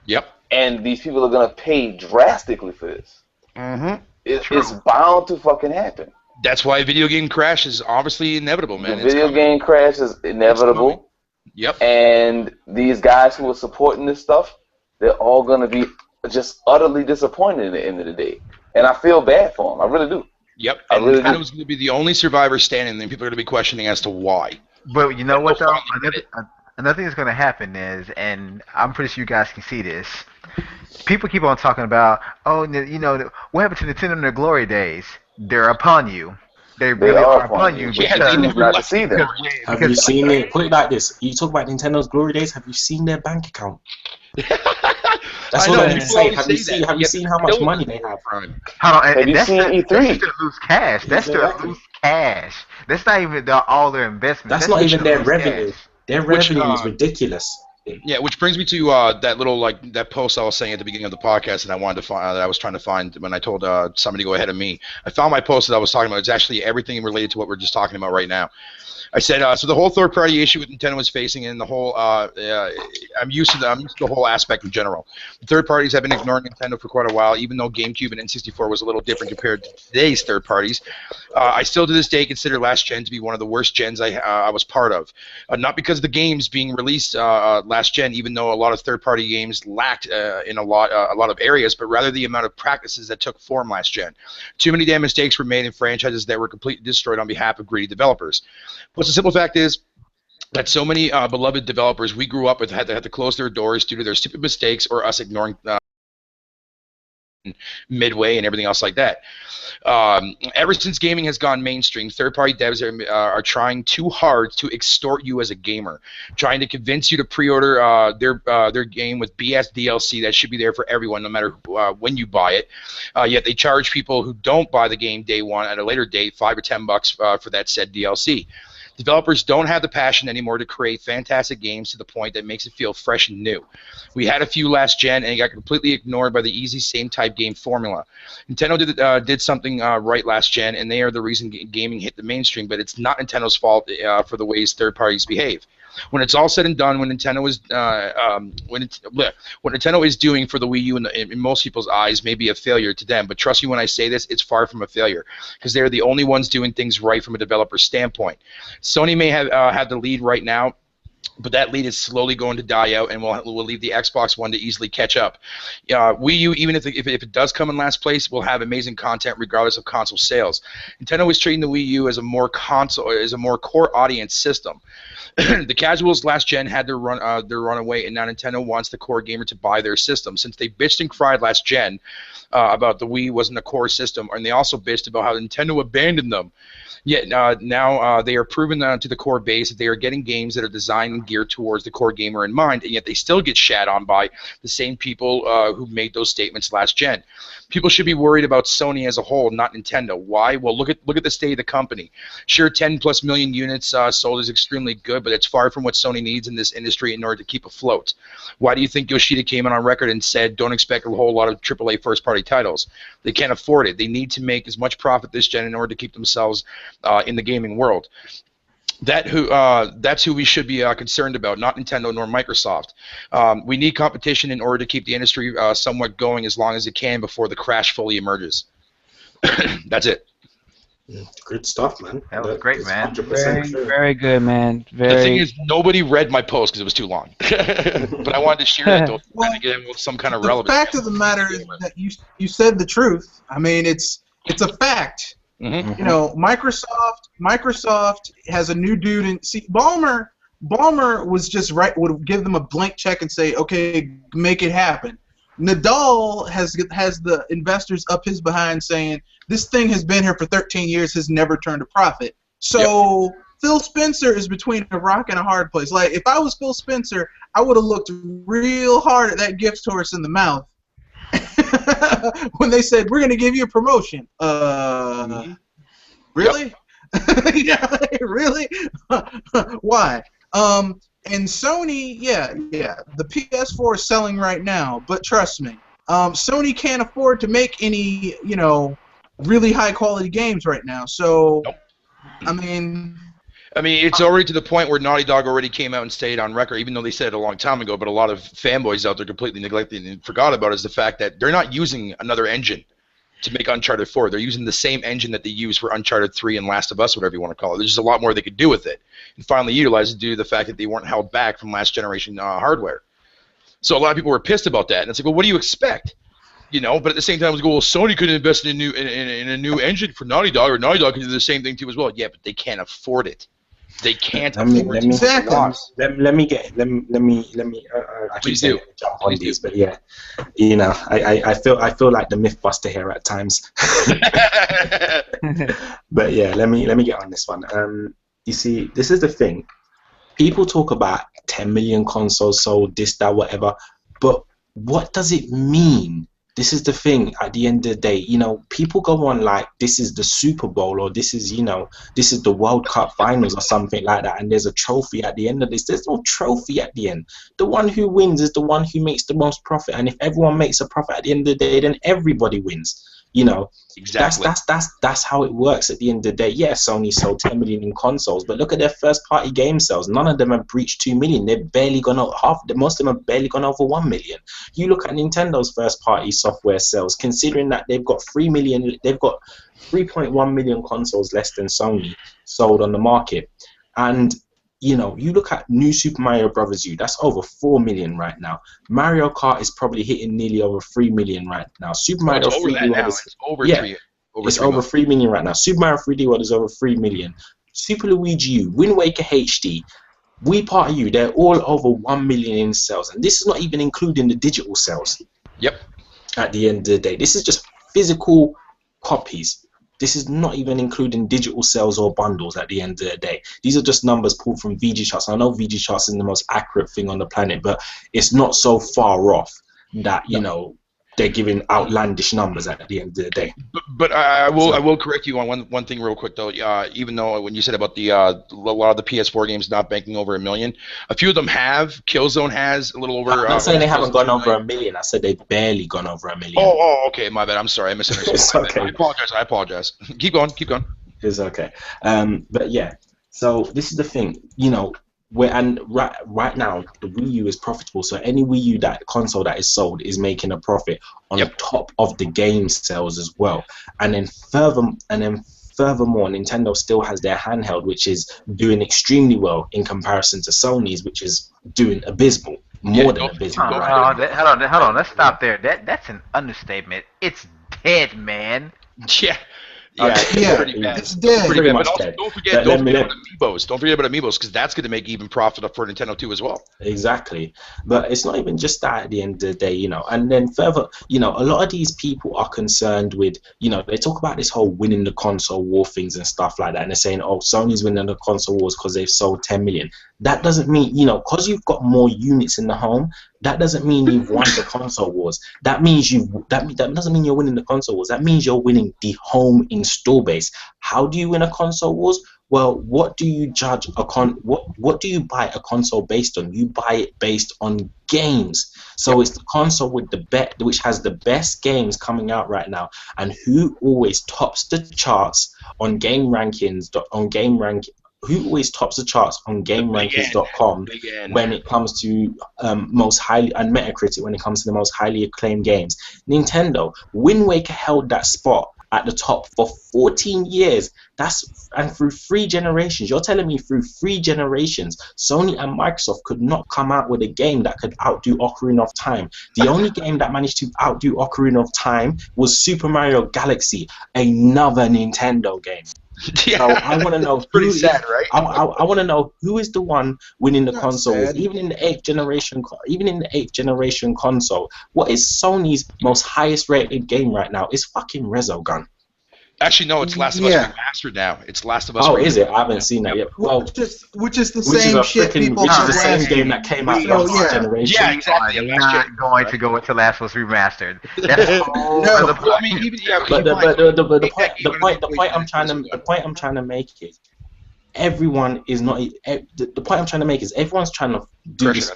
Yep. And these people are going to pay drastically for this. Mm-hmm. It's bound to fucking happen. That's why video game crash is obviously inevitable, man. The video game crash is inevitable. Yep. And these guys who are supporting this stuff, they're all going to be just utterly disappointed at the end of the day. And I feel bad for them. I really do. Yep. I And really do. Nintendo's going to be the only survivor standing, and people are going to be questioning as to why. But you know what though? Finally, Another thing that's going to happen is, and I'm pretty sure you guys can see this. People keep on talking about, what happened to Nintendo in their glory days? They're upon you. They really are upon you. Yeah, because- they never not to left. see them. Have you seen it? Put it like this: you talk about Nintendo's glory days. Have you seen their bank account? That's I what know, I'm going to people say. always Have say you that. seen? Have you Yet seen how they much don't money do they have? Prime. Hold on, Have and you that's seen still, E3? That's still lose cash. That's still Exactly. lose cash. That's not even all their investments. That's not even still their lose revenue. cash. Their Which, revenue is ridiculous. Yeah, which brings me to that little that post I was saying at the beginning of the podcast that I wanted to find, that I was trying to find when I told somebody to go ahead of me. I found my post that I was talking about. It's actually everything related to what we're just talking about right now. I said so the whole third-party issue with Nintendo is facing, and the whole I'm used to the whole aspect in general. The third parties have been ignoring Nintendo for quite a while, even though GameCube and N64 was a little different compared to today's third parties. I still to this day consider last gen to be one of the worst gens I was part of. Not because of the games being released last gen, even though a lot of third-party games lacked in a lot of areas, but rather the amount of practices that took form last gen. Too many damn mistakes were made in franchises that were completely destroyed on behalf of greedy developers. But the simple fact is, that so many beloved developers we grew up with had to close their doors due to their stupid mistakes or us ignoring Midway and everything else like that. Ever since gaming has gone mainstream, third-party devs are trying too hard to extort you as a gamer, trying to convince you to pre-order their game with BS DLC that should be there for everyone, no matter when you buy it. Yet they charge people who don't buy the game day one at a later date $5 or $10 for that said DLC. Developers don't have the passion anymore to create fantastic games to the point that makes it feel fresh and new. We had a few last gen, and it got completely ignored by the easy same type game formula. Nintendo did something right last gen, and they are the reason gaming hit the mainstream. But it's not Nintendo's fault for the ways third parties behave. When it's all said and done, what Nintendo is doing for the Wii U in most people's eyes may be a failure to them. But trust me when I say this, it's far from a failure because they're the only ones doing things right from a developer standpoint. Sony may have the lead right now, but that lead is slowly going to die out, and we'll leave the Xbox One to easily catch up. Wii U, even if it does come in last place, will have amazing content regardless of console sales. Nintendo is treating the Wii U as a more core audience system. The casuals last gen had their runaway, and now Nintendo wants the core gamer to buy their system. Since they bitched and cried last gen about the Wii wasn't a core system, and they also bitched about how Nintendo abandoned them. Yet now they are proving to the core base that they are getting games that are designed and geared towards the core gamer in mind, and yet they still get shat on by the same people who made those statements last gen. People should be worried about Sony as a whole, not Nintendo. Why? Well, look at the state of the company. Sure, 10+ million units sold is extremely good, but it's far from what Sony needs in this industry in order to keep afloat. Why do you think Yoshida came on record and said, don't expect a whole lot of AAA first-party titles? They can't afford it. They need to make as much profit this gen in order to keep themselves in the gaming world. That's who we should be concerned about, not Nintendo nor Microsoft. We need competition in order to keep the industry somewhat going as long as it can before the crash fully emerges. That's it. Good stuff, man. That was great, man. Very, very good, man. The thing Very. is, nobody read my post because it was too long. But I wanted to share it, though, to get in with some kind of relevance. The fact of the matter is that you said the truth. I mean, it's a fact. Mm-hmm. You know, Microsoft has a new dude, and see, Ballmer was just would give them a blank check and say, okay, make it happen. Nadal has the investors up his behind saying this thing has been here for 13 years, has never turned a profit. So yep. Phil Spencer is between a rock and a hard place. Like, if I was Phil Spencer, I would have looked real hard at that gift horse in the mouth when they said, we're going to give you a promotion. Really? Yep. Yeah, really? Why? And Sony, yeah, the PS4 is selling right now, but trust me, Sony can't afford to make any, really high quality games right now. So, nope. I mean, it's already to the point where Naughty Dog already came out and stayed on record, even though they said it a long time ago, but a lot of fanboys out there completely neglected and forgot about it, is the fact that they're not using another engine to make Uncharted 4. They're using the same engine that they use for Uncharted 3 and Last of Us, whatever you want to call it. There's just a lot more they could do with it and finally utilize it due to the fact that they weren't held back from last generation hardware. So a lot of people were pissed about that, and it's like, well, what do you expect? But at the same time, it was like, well, Sony could invest in a new engine for Naughty Dog, or Naughty Dog could do the same thing too as well. Yeah, but they can't afford it. They can't afford it. Exactly. Let me. I keep saying jump on these, but yeah, I feel like the MythBuster here at times. But yeah, let me get on this one. You see, this is the thing. People talk about 10 million consoles sold, this, that, whatever, but what does it mean? This is the thing. At the end of the day, people go on like this is the Super Bowl, or this is this is the World Cup Finals or something like that, and there's a trophy at the end of this. There's no trophy at the end. The one who wins is the one who makes the most profit, and if everyone makes a profit at the end of the day, then everybody wins. Exactly. That's how it works at the end of the day. Yeah, Sony sold 10 million in consoles, but look at their first-party game sales. None of them have breached 2 million. They've barely gone over most of them have barely gone over 1 million. You look at Nintendo's first-party software sales, considering that they've got 3.1 million consoles less than Sony sold on the market, and you look at New Super Mario Bros. U, that's over 4 million right now. Mario Kart is probably hitting nearly over 3 million right now. Super Mario 3D World is over 3 million right now. Super Mario 3D World is over 3 million. Super Luigi U, Wind Waker HD, Wii Party U, they're all over 1 million in sales, and this is not even including the digital sales. Yep. At the end of the day, this is just physical copies. This is not even including digital sales or bundles at the end of the day. These are just numbers pulled from VG charts. I know VG charts is the most accurate thing on the planet, but it's not so far off that, you know, they're giving outlandish numbers at the end of the day. But I will correct you on one thing real quick though. Even though when you said about the a lot of the PS4 games not banking over 1 million, a few of them have. Killzone has a little over. I'm not saying they haven't gone over 1 million. I said they've barely gone over 1 million. Oh, okay, my bad. I'm sorry, I misunderstood. It's okay. I apologize. Keep going. It's okay. But yeah. So this is the thing, you know. Right now the Wii U is profitable, so any Wii U console that is sold is making a profit on top of the game sales as well. And then furthermore, Nintendo still has their handheld, which is doing extremely well in comparison to Sony's, which is doing abysmal, more than abysmal. Hold on, let's stop there. That's an understatement. It's dead, man. Yeah. It's dead. Pretty much dead. Don't forget about Amiibos. Don't forget about Amiibos, because that's going to make even profit up for Nintendo too as well. Exactly. But it's not even just that at the end of the day, you know. And then further, you know, a lot of these people are concerned with, you know, they talk about this whole winning the console war things and stuff like that. And they're saying, oh, Sony's winning the console wars because they've sold 10 million. That doesn't mean, you know, because you've got more units in the home, that doesn't mean you've won the console wars. That means that doesn't mean you're winning the console wars. That means you're winning the home install base. How do you win a console wars? Well, what do you judge what do you buy a console based on? You buy it based on games. So it's the console with which has the best games coming out right now, and who always tops the charts on game rankings who always tops the charts on GameRankings.com when it comes to most highly, and Metacritic when it comes to the most highly acclaimed games. Nintendo, Wind Waker held that spot at the top for 14 years. And through 3 generations. You're telling me through 3 generations, Sony and Microsoft could not come out with a game that could outdo Ocarina of Time. The only game that managed to outdo Ocarina of Time was Super Mario Galaxy, another Nintendo game. Yeah, so I want to know. Pretty sad, right? I want to know who is the one winning the consoles, sad. even in the 8th generation console. What is Sony's most highest rated game right now? It's fucking Resogun. Actually, no, it's Last of Us Remastered now. It's Last of Us. Oh, is it? I haven't seen that yet. Well, which is the same shit people. Which is the same game that came out last generation. Yeah, exactly. You're not going to go into Last of Us Remastered. That's I mean, even but the point I'm trying to make is everyone is not. The point I'm trying to make is everyone's trying to do this.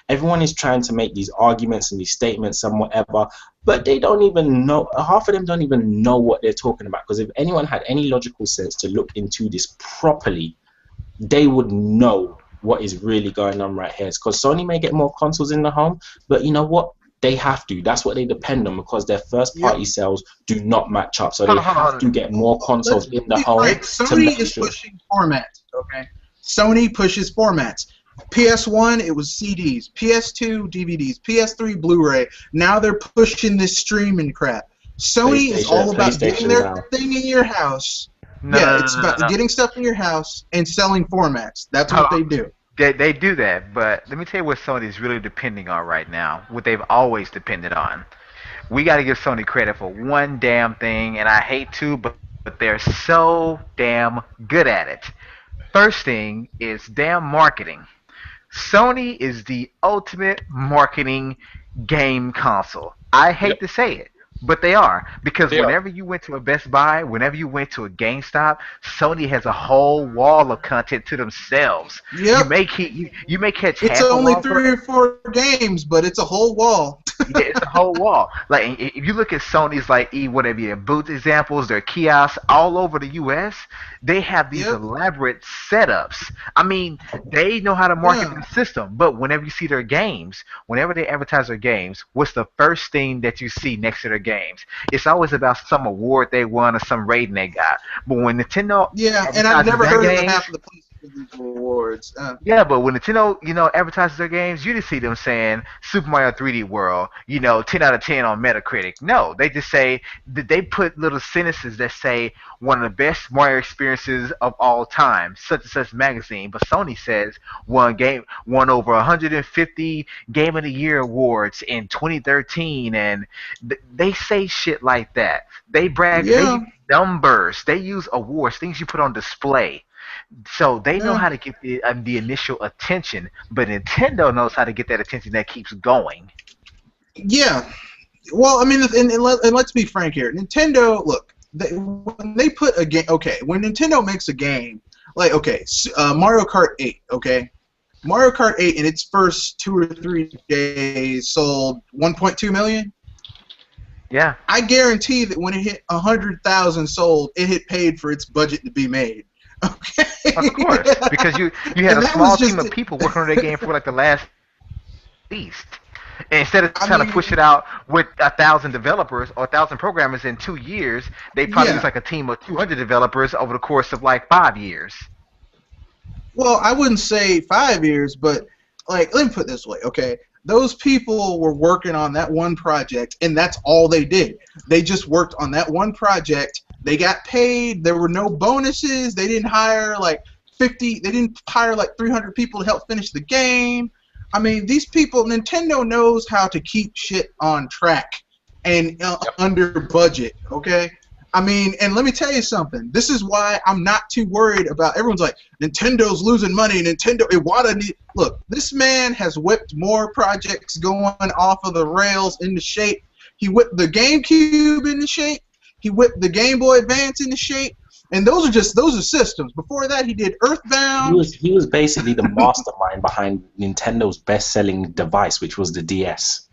Everyone is trying to make these arguments and these statements and whatever, but they don't even know. Half of them don't even know what they're talking about. Because if anyone had any logical sense to look into this properly, they would know what is really going on right here. Because Sony may get more consoles in the home, but you know what? They have to. That's what they depend on, because their first-party sales do not match up. So they have to get more consoles in the home. Sony is pushing formats. Okay, Sony pushes formats. PS1, it was CDs. PS2, DVDs. PS3, Blu-ray. Now they're pushing this streaming crap. Sony is all about getting their thing in your house. It's about getting stuff in your house and selling formats. That's what they do. They do that, but let me tell you what Sony's really depending on right now, what they've always depended on. We got to give Sony credit for one damn thing, and I hate to, but they're so damn good at it. First thing is damn marketing. Sony is the ultimate marketing game console. I hate to say it, but they are. Because whenever you went to a Best Buy, whenever you went to a GameStop, Sony has a whole wall of content to themselves. Yep. You may catch it's half only a wall 3 or 4 games, but it's a whole wall. Yeah, it's a whole wall. Like if you look at Sony's whatever their booth examples, their kiosks all over the U.S., they have these elaborate setups. I mean, they know how to market the system. But whenever you see their games, whenever they advertise their games, what's the first thing that you see next to their games? It's always about some award they won or some rating they got. But when Nintendo, and I've never heard of half of the PlayStation for these awards. Yeah, but when Nintendo, advertises their games, you just see them saying Super Mario 3D World, 10 out of 10 on Metacritic. No, they just say that they put little sentences that say one of the best Mario experiences of all time, such and such magazine. But Sony says won over 150 Game of the Year awards in 2013, and they say shit like that. They brag, they Yeah, use numbers, they use awards, things you put on display. So they know yeah, how to get the initial attention, but Nintendo knows how to get that attention that keeps going. yeah. Well, I mean, and let's be frank here. Nintendo, look, when they put a game, okay, when Nintendo makes a game, like, okay, Mario Kart 8, okay, Mario Kart 8 in its first 2 or 3 days sold 1.2 million. Yeah, I guarantee that when it hit 100,000 sold, it had paid for its budget to be made. Okay. of course, because you had And a that small was just team of people working on that game for like the last least. And instead of I trying to push mean, it out with 1,000 developers or 1,000 programmers in 2 years, they probably use yeah. like a team of 200 developers over the course of like 5 years. Well, I wouldn't say 5 years, but like, let me put it this way, okay? Those people were working on that one project, and that's all they did. They just worked on that one project. They got paid. There were no bonuses. They didn't hire like 50. They didn't hire like 300 people to help finish the game. I mean, these people, Nintendo knows how to keep shit on track and under budget, okay? I mean, and let me tell you something. This is why I'm not too worried about. Everyone's like, Nintendo's losing money. Look, this man has whipped more projects going off of the rails into shape. He whipped the GameCube into shape. He whipped the Game Boy Advance into shape. And those are systems. Before that, he did Earthbound. He was basically the mastermind behind Nintendo's best-selling device, which was the DS.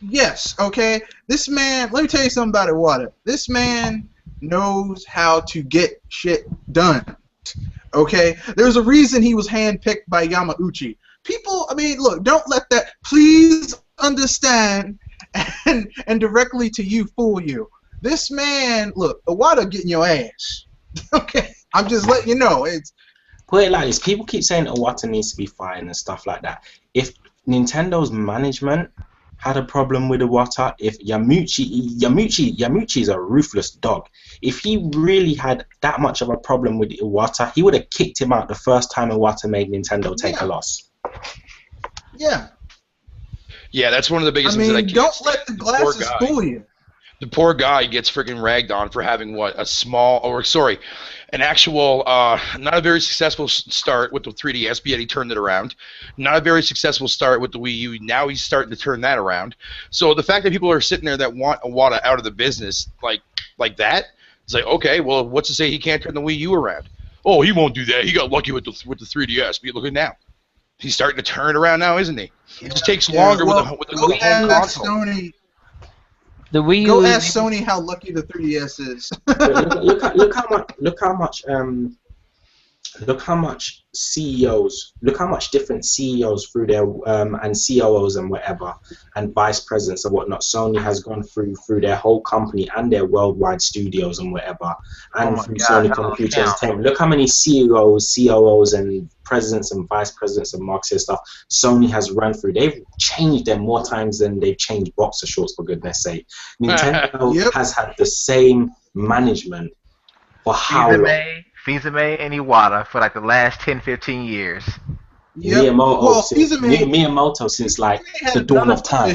Yes, okay. This man, let me tell you something about Iwata. This man knows how to get shit done. Okay? There's a reason he was handpicked by Yamauchi. People, I mean, look, don't let that, please understand, and directly to you fool you. This man, look, Iwata getting your ass. Okay? I'm just letting you know. Put it like this: people keep saying Iwata needs to be fired and stuff like that. If Nintendo's management had a problem with Iwata, if Yamauchi is a ruthless dog. If he really had that much of a problem with Iwata, he would have kicked him out the first time Iwata made Nintendo take a loss. Yeah. Yeah, that's one of the biggest I things that I mean, can't don't stand. let the glasses fool you. The poor guy gets freaking ragged on for having an actual, not a very successful start with the 3DS, but yet he turned it around. Not a very successful start with the Wii U. Now he's starting to turn that around. So the fact that people are sitting there that want Iwata out of the business like that, it's like, okay, well, what's to say he can't turn the Wii U around? Oh, he won't do that. He got lucky with the 3DS. But look at now. He's starting to turn it around now, isn't he? It just takes longer with the home console. Sony. The Wii U. Go ask Sony how lucky the 3DS is. Look how much CEOs, look how much different CEOs through their and COOs and whatever and vice presidents and whatnot Sony has gone through their whole company and their worldwide studios and whatever and through Sony Computer Entertainment. Look how many CEOs, COOs and presidents and vice presidents and marketing stuff Sony has run through. They've changed them more times than they've changed boxer shorts, for goodness sake. Nintendo has had the same management for how long? Fizame and Iwata for like the last 10-15 years. Yep. Miyamoto since like the dawn of time.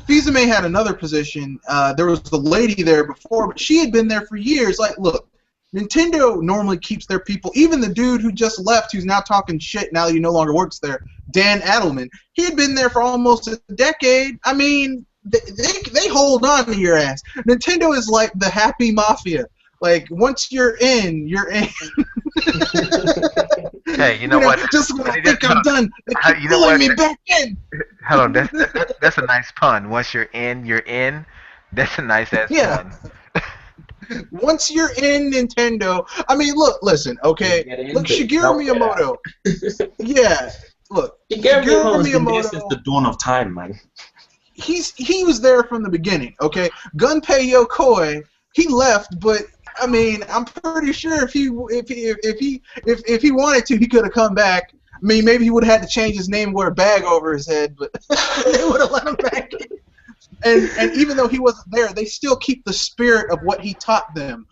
Fizame had another position. There was the lady there before, but she had been there for years. Like, look, Nintendo normally keeps their people. Even the dude who just left, who's now talking shit now that he no longer works there, Dan Adelman, he had been there for almost a decade. I mean, they hold on to your ass. Nintendo is like the happy mafia. Like, once you're in, you're in. Hey, you know what? Just when I think I'm done, they keep pulling me back in. Hold on, that's a nice pun. Once you're in, you're in. That's a nice ass pun. Once you're in Nintendo, I mean, listen, okay? Look, Shigeru Miyamoto. Yeah, look, Shigeru Miyamoto since the dawn of time, man. He was there from the beginning, okay? Gunpei Yokoi, he left, but I mean, I'm pretty sure if he wanted to, he could have come back. I mean, maybe he would have had to change his name, wear a bag over his head, but they would have let him back in. And even though he wasn't there, they still keep the spirit of what he taught them,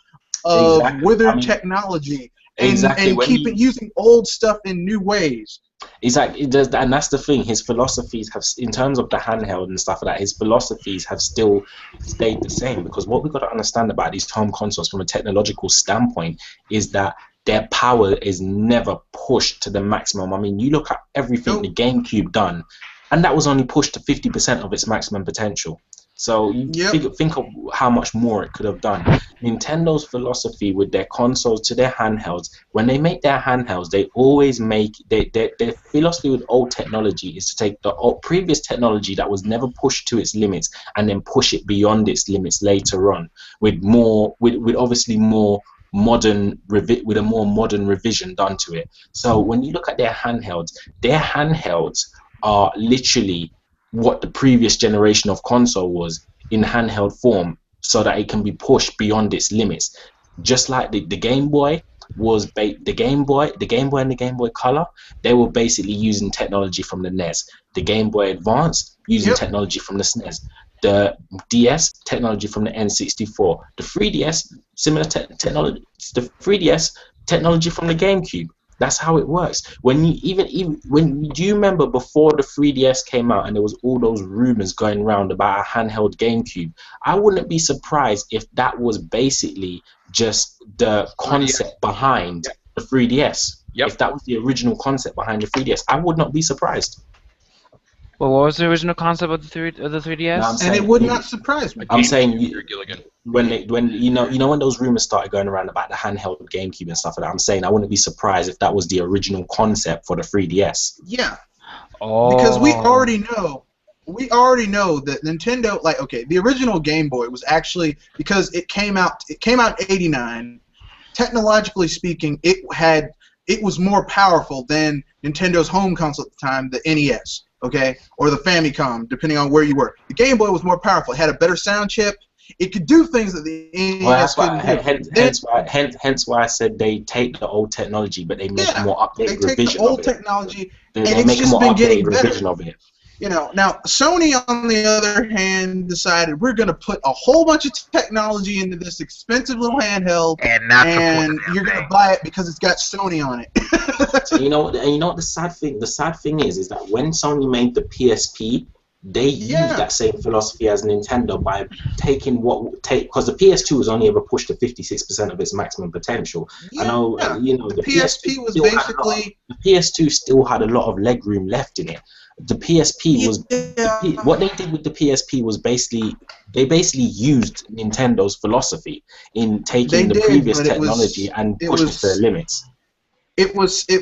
of Exactly. I withered mean, technology, exactly. and When keep you it using old stuff in new ways. Exactly, it does, and that's the thing. His philosophies have, in terms of the handheld and stuff like that, his philosophies have still stayed the same. Because what we've got to understand about these home consoles from a technological standpoint is that their power is never pushed to the maximum. I mean, you look at everything the Nope. GameCube done, and that was only pushed to 50% of its maximum potential. So you Yep. think of how much more it could have done. Nintendo's philosophy with their consoles to their handhelds, when they make their handhelds, they always make their philosophy with old technology is to take the previous technology that was never pushed to its limits and then push it beyond its limits later on with with obviously more with a more modern revision done to it. So when you look at their handhelds are literally what the previous generation of console was in handheld form so that it can be pushed beyond its limits. Just like the Game Boy the Game Boy and the Game Boy Color, they were basically using technology from the NES. The Game Boy Advance using Yep. technology from the SNES. The DS technology from the N64. The 3DS similar technology. The 3DS technology from the GameCube. That's how it works. When you even when do you remember before the 3DS came out and there was all those rumors going around about a handheld GameCube? I wouldn't be surprised if that was basically just the 3DS. concept behind the 3DS. Yep. If that was the original concept behind the 3DS, I would not be surprised. Well, what was the original concept of the Now I'm 3DS? And it saying would not surprise me. I'm GameCube, saying Gilligan. when when those rumors started going around about the handheld GameCube and stuff like that, I'm saying I wouldn't be surprised if that was the original concept for the 3DS. Yeah, because Oh. we already know that Nintendo, like, okay, the original Game Boy was actually, because it came out in '89. Technologically speaking, it was more powerful than Nintendo's home console at the time, the NES, okay, or the Famicom, depending on where you were. The Game Boy was more powerful. It had a better sound chip. It could do things that the Well, NES that's why, couldn't do. Then, hence why I said they take the old technology, but they make a yeah, more they updated take the revision of old it. technology, and They it's make a just more been updated getting better. revision of it. Now Sony, on the other hand, decided we're going to put a whole bunch of technology into this expensive little handheld, And not support and the you're damn going to thing. buy it because it's got Sony on it. And you know what the sad thing? The sad thing is that when Sony made the PSP, they used Yeah, that same philosophy as Nintendo by taking because the PS2 was only ever pushed to 56% of its maximum potential. I yeah. know, The PSP was basically, The PS2 still had a lot of leg room left in it. The PSP was yeah, what they did with the PSP was basically used Nintendo's philosophy in they taking the did, previous but technology and it pushed it to the was limits. it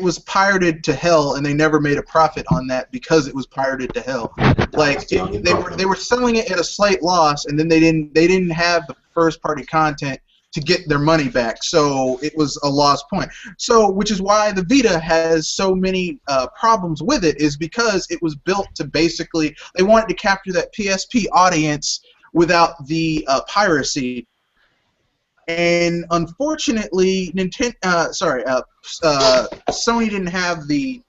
was pirated to hell, and they never made a profit on that because it was pirated to hell. That Like, was the only they problem. were selling it at a slight loss, and then they didn't have the first party content to get their money back, so it was a lost point. So, which is why the Vita has so many problems with it, is because it was built to basically, they wanted to capture that PSP audience without the piracy. And unfortunately, Sony didn't have they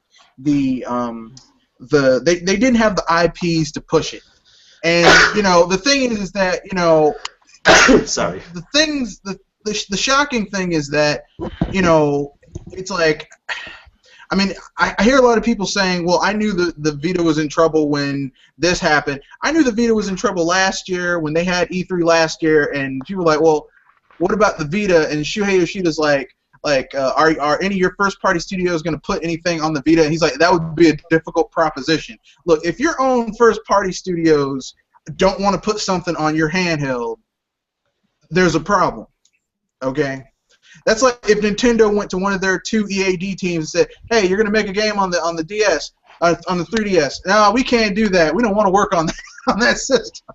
didn't have the IPs to push it. And the thing is that Sorry. the shocking thing is that it's like, I mean, I hear a lot of people saying, well, I knew the Vita was in trouble when this happened. I knew the Vita was in trouble last year when they had E3 last year, and people were like, well, what about the Vita? And Shuhei Yoshida's like, are any of your first-party studios going to put anything on the Vita? And he's like, that would be a difficult proposition. Look, if your own first-party studios don't want to put something on your handheld, there's a problem, okay? That's like if Nintendo went to one of their two EAD teams and said, "Hey, you're going to make a game on the DS, on the 3DS." No, we can't do that. We don't want to work on that, on that system.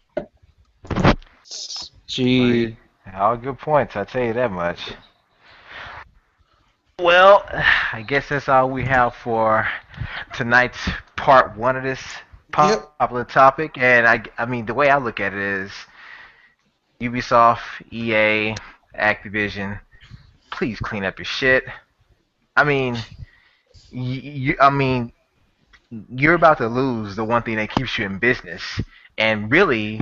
Gee. All good points, I'll tell you that much. Well, I guess that's all we have for tonight's part one of this Yep. popular topic. And I mean, the way I look at it is Ubisoft, EA, Activision, please clean up your shit. I mean, I mean, you're about to lose the one thing that keeps you in business, and really,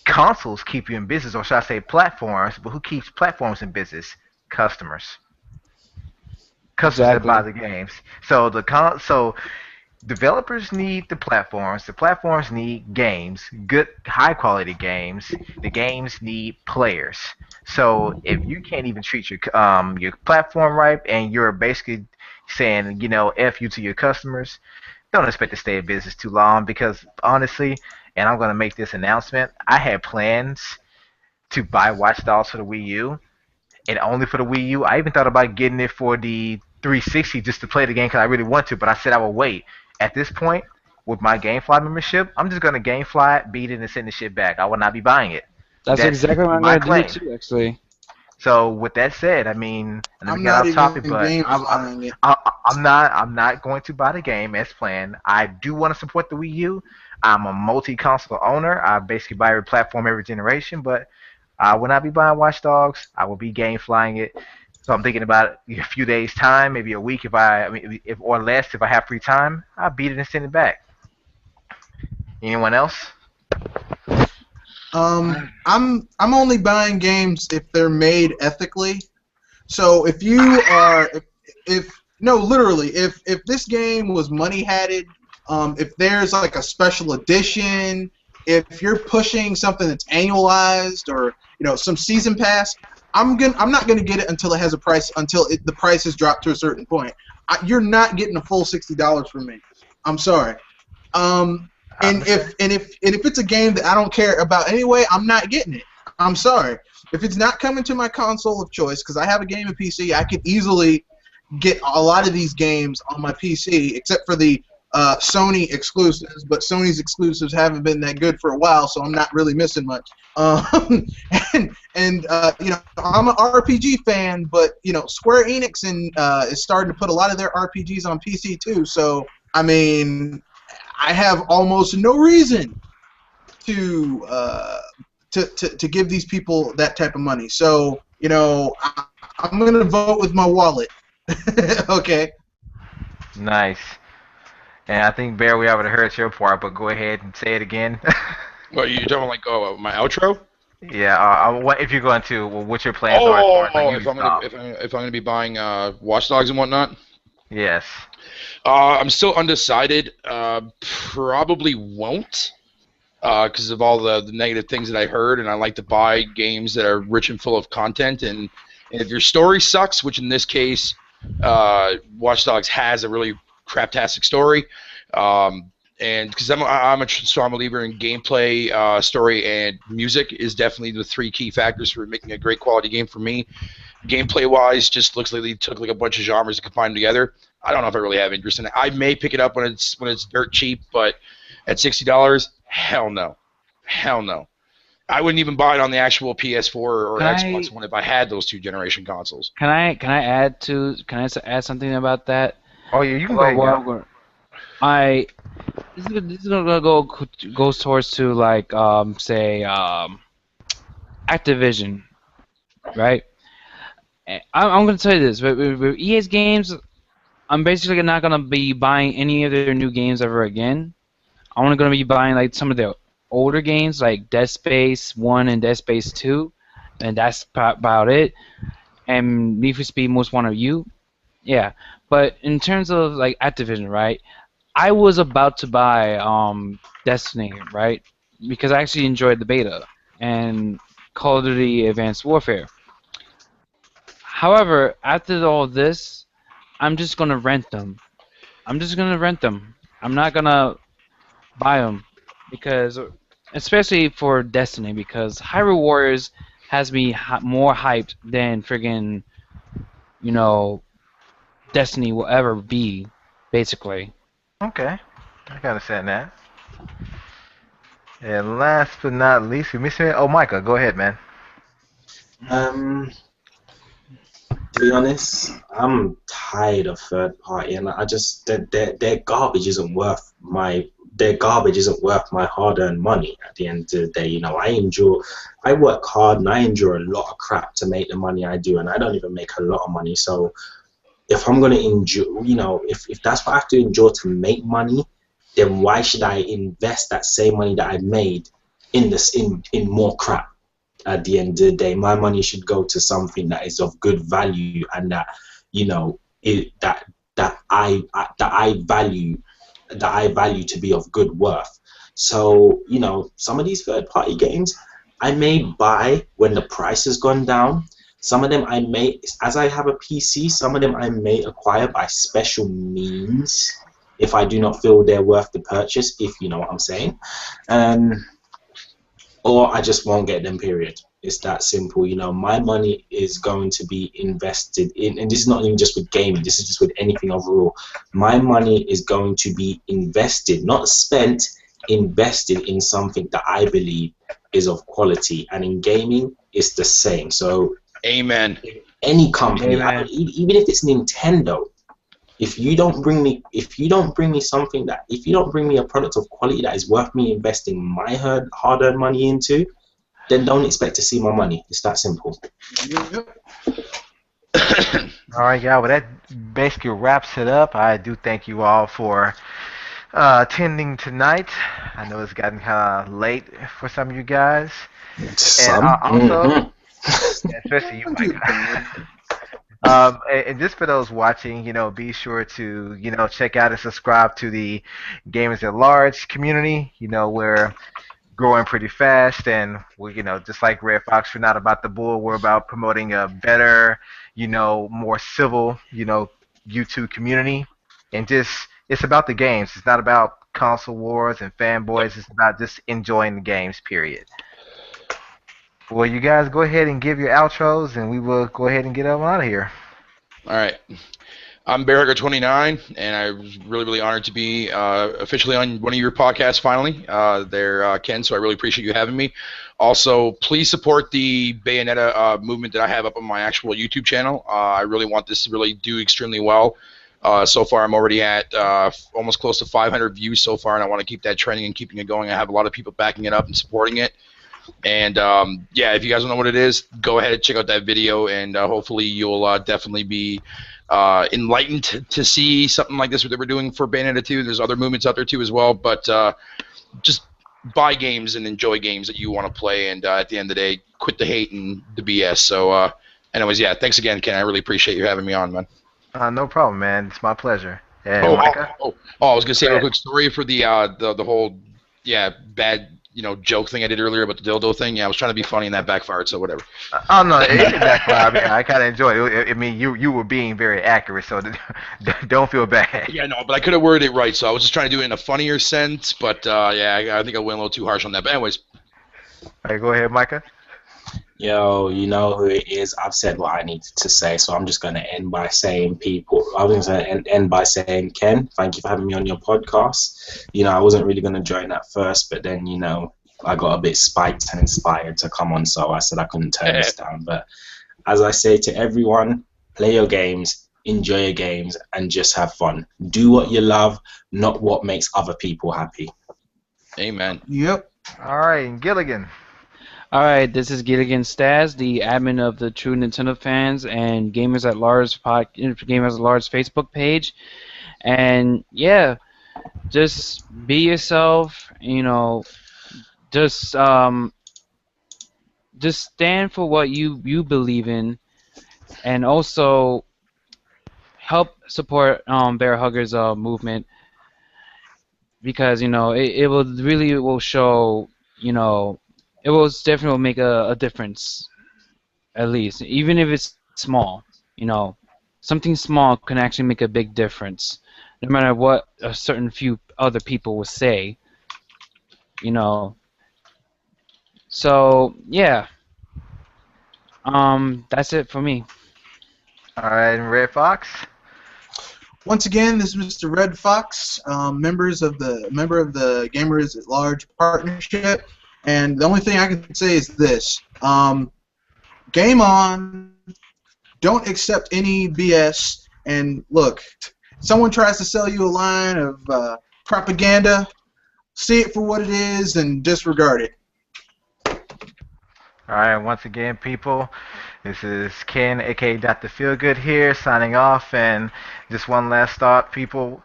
consoles keep you in business, or should I say, platforms? But who keeps platforms in business? Customers. Customers that buy Exactly. the games. So developers need the platforms. The platforms need games, good, high quality games. The games need players. So if you can't even treat your platform right, and you're basically saying, f you to your customers, don't expect to stay in business too long. Because honestly, and I'm gonna make this announcement, I had plans to buy Watch Dogs for the Wii U, and only for the Wii U. I even thought about getting it for the 360 just to play the game because I really want to, but I said I would wait. At this point, with my GameFly membership, I'm just gonna GameFly it, beat it, and send the shit back. I will not be buying it. That's That's exactly what I'm my gonna do claim. too, actually. So with that said, I mean, and let me I'm get not off even topic, but game flying it. I'm not going to buy the game as planned. I do want to support the Wii U. I'm a multi-console owner. I basically buy every platform, every generation, but I will not be buying Watch Dogs. I will be game flying it. So I'm thinking about it a few days time, maybe a week I mean, if or less if I have free time. I'll beat it and send it back. Anyone else? I'm only buying games if they're made ethically. So if no, literally, if this game was money hatted, if there's like a special edition, if you're pushing something that's annualized or some season pass, I'm not gonna get it until it has a price until the price has dropped to a certain point. You're not getting a full $60 from me. I'm sorry. I understand. And if it's a game that I don't care about anyway, I'm not getting it. I'm sorry. If it's not coming to my console of choice, because I have a gaming PC, I could easily get a lot of these games on my PC, except for the Sony exclusives. But Sony's exclusives haven't been that good for a while, so I'm not really missing much. Um, and I'm an RPG fan, but Square Enix is starting to put a lot of their RPGs on PC too. So I mean, I have almost no reason to to give these people that type of money. So I'm gonna vote with my wallet. Okay. Nice. And I think Bear, we already heard your part, but go ahead and say it again. Well, you don't like my outro? Yeah. What if you're going to? Well, what your plans are as far as like Oh, Ubisoft? if I'm gonna be buying Watch Dogs and whatnot, Yes. I'm still undecided. Probably won't. Because of all the negative things that I heard, and I like to buy games that are rich and full of content. And if your story sucks, which in this case, Watch Dogs has a really craptastic story, and because I'm a strong believer in gameplay, story, and music is definitely the three key factors for making a great quality game for me. Gameplay wise, just looks like they took like a bunch of genres and combined them together. I don't know if I really have interest in it. I may pick it up when it's dirt cheap, but at $60, hell no, hell no. I wouldn't even buy it on the actual PS4 or Can Xbox I One if I had those two generation consoles. add something about that? Oh yeah, you can go Well, ahead and well, go. I'm going I this is gonna go goes towards to like say Activision, right? I'm gonna tell you this, with EA's games, I'm basically not gonna be buying any of their new games ever again. I'm only gonna be buying like some of their older games, like Dead Space 1 and Dead Space 2, and that's about it. And Need for Speed Most Wanted You, yeah. But in terms of like Activision, right? I was about to buy Destiny, right? Because I actually enjoyed the beta and Call of Duty Advanced Warfare. However, after all this, I'm just gonna rent them. I'm just gonna rent them. I'm not gonna buy them because, especially for Destiny, because Hyrule Warriors has me more hyped than friggin' you know Destiny will ever be, basically. Okay, I can understand that. And last but not least, we missing it. Oh, Micah, go ahead, man. Um, to be honest, I'm tired of third party, and I just their garbage isn't worth their garbage isn't worth my hard-earned money at the end of the day. You know, I work hard and I endure a lot of crap to make the money I do, and I don't even make a lot of money. So if I'm gonna endure, you know, if that's what I have to endure to make money, then why should I invest that same money that I made in this in more crap? At the end of the day, my money should go to something that is of good value and that, you know, that I value to be of good worth. So, you know, some of these third party games I may buy when the price has gone down. Some of them I may, as I have a PC, some of them I may acquire by special means if I do not feel they're worth the purchase, if you know what I'm saying. Or I just won't get them, period. It's that simple. You know, my money is going to be invested in, and this is not even just with gaming, this is just with anything overall. My money is going to be invested, not spent, invested in something that I believe is of quality. And in gaming, it's the same. So, Amen. any company, Amen. even if it's Nintendo, if you don't bring me something that, if you don't bring me a product of quality that is worth me investing my hard-earned money into, then don't expect to see my money. It's that simple. Yep. All right, y'all. Well, that basically wraps it up. I do thank you all for attending tonight. I know it's gotten kind of late for some of you guys, and Some. also, especially you, Not too Mike. bad. And just for those watching, be sure to, check out and subscribe to the Gamers at Large community. We're growing pretty fast, and we, just like Red Fox, we're not about the bull. We're about promoting a better, more civil, YouTube community, and just it's about the games. It's not about console wars and fanboys. It's about just enjoying the games. Period. Well, you guys go ahead and give your outros, and we will go ahead and get on out of here. All right. I'm Bearhugger29, and I was really, really honored to be officially on one of your podcasts finally there, Ken, so I really appreciate you having me. Also, please support the Bayonetta movement that I have up on my actual YouTube channel. I really want this to really do extremely well. So far, I'm already at almost close to 500 views so far, and I want to keep that trending and keeping it going. I have a lot of people backing it up and supporting it. And yeah, if you guys don't know what it is, go ahead and check out that video, and hopefully you'll definitely be enlightened to see something like this, what they were doing for Bayonetta 2. There's other movements out there too as well, but just buy games and enjoy games that you want to play, and at the end of the day, quit the hate and the BS. So anyways, yeah, thanks again, Ken. I really appreciate you having me on, man. No problem, man. It's my pleasure. And Oh, Micah? I was gonna say a Go real ahead. quick story for the whole bad joke thing I did earlier about the dildo thing. Yeah, I was trying to be funny and that backfired, so whatever. Oh no, it didn't backfire. I mean, I kind of enjoyed it. I mean, you were being very accurate, so don't feel bad. Yeah, no, but I could have worded it right, so I was just trying to do it in a funnier sense. But yeah, I think I went a little too harsh on that. But anyways, All right, go ahead, Micah. Yo, you know who it is. I've said what I needed to say, so I'm just going to end by saying, I was going to end by saying, Ken, thank you for having me on your podcast. I wasn't really going to join at first, but then, I got a bit spiked and inspired to come on, so I said I couldn't turn this down. But as I say to everyone, play your games, enjoy your games, and just have fun. Do what you love, not what makes other people happy. amen. Yep. All right, and Gilligan. All right, this is Gilligan Staz, the admin of the True Nintendo Fans and Gamers at Large Gamers at Large Facebook page. And yeah, just be yourself. Just stand for what you believe in, and also help support Bear Huggers movement, because it will show, it will definitely make a difference, at least, even if it's small. Something small can actually make a big difference, no matter what a certain few other people will say. you know so yeah, that's it for me. All right, and Red Fox. Once again, this is Mr. Red Fox, member of the Gamers at Large partnership, and the only thing I can say is this: game on. Don't accept any BS. And look, someone tries to sell you a line of propaganda. see it for what it is and disregard it. All right, once again, people, this is Ken, aka Dr. Feelgood here, signing off. And just one last thought, people.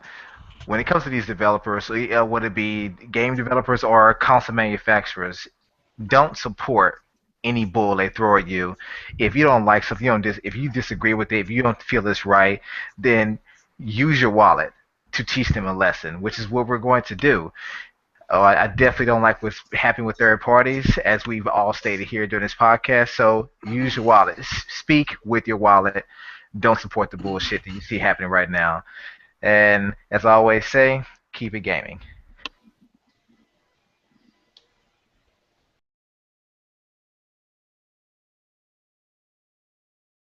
When it comes to these developers, whether it be game developers or console manufacturers, don't support any bull they throw at you. If you don't like something, if you disagree with it, if you don't feel it's right, then use your wallet to teach them a lesson, which is what we're going to do. Oh, I definitely don't like what's happening with third parties, as we've all stated here during this podcast. So use your wallet. Speak with your wallet. Don't support the bullshit that you see happening right now. And as I always say, keep it gaming.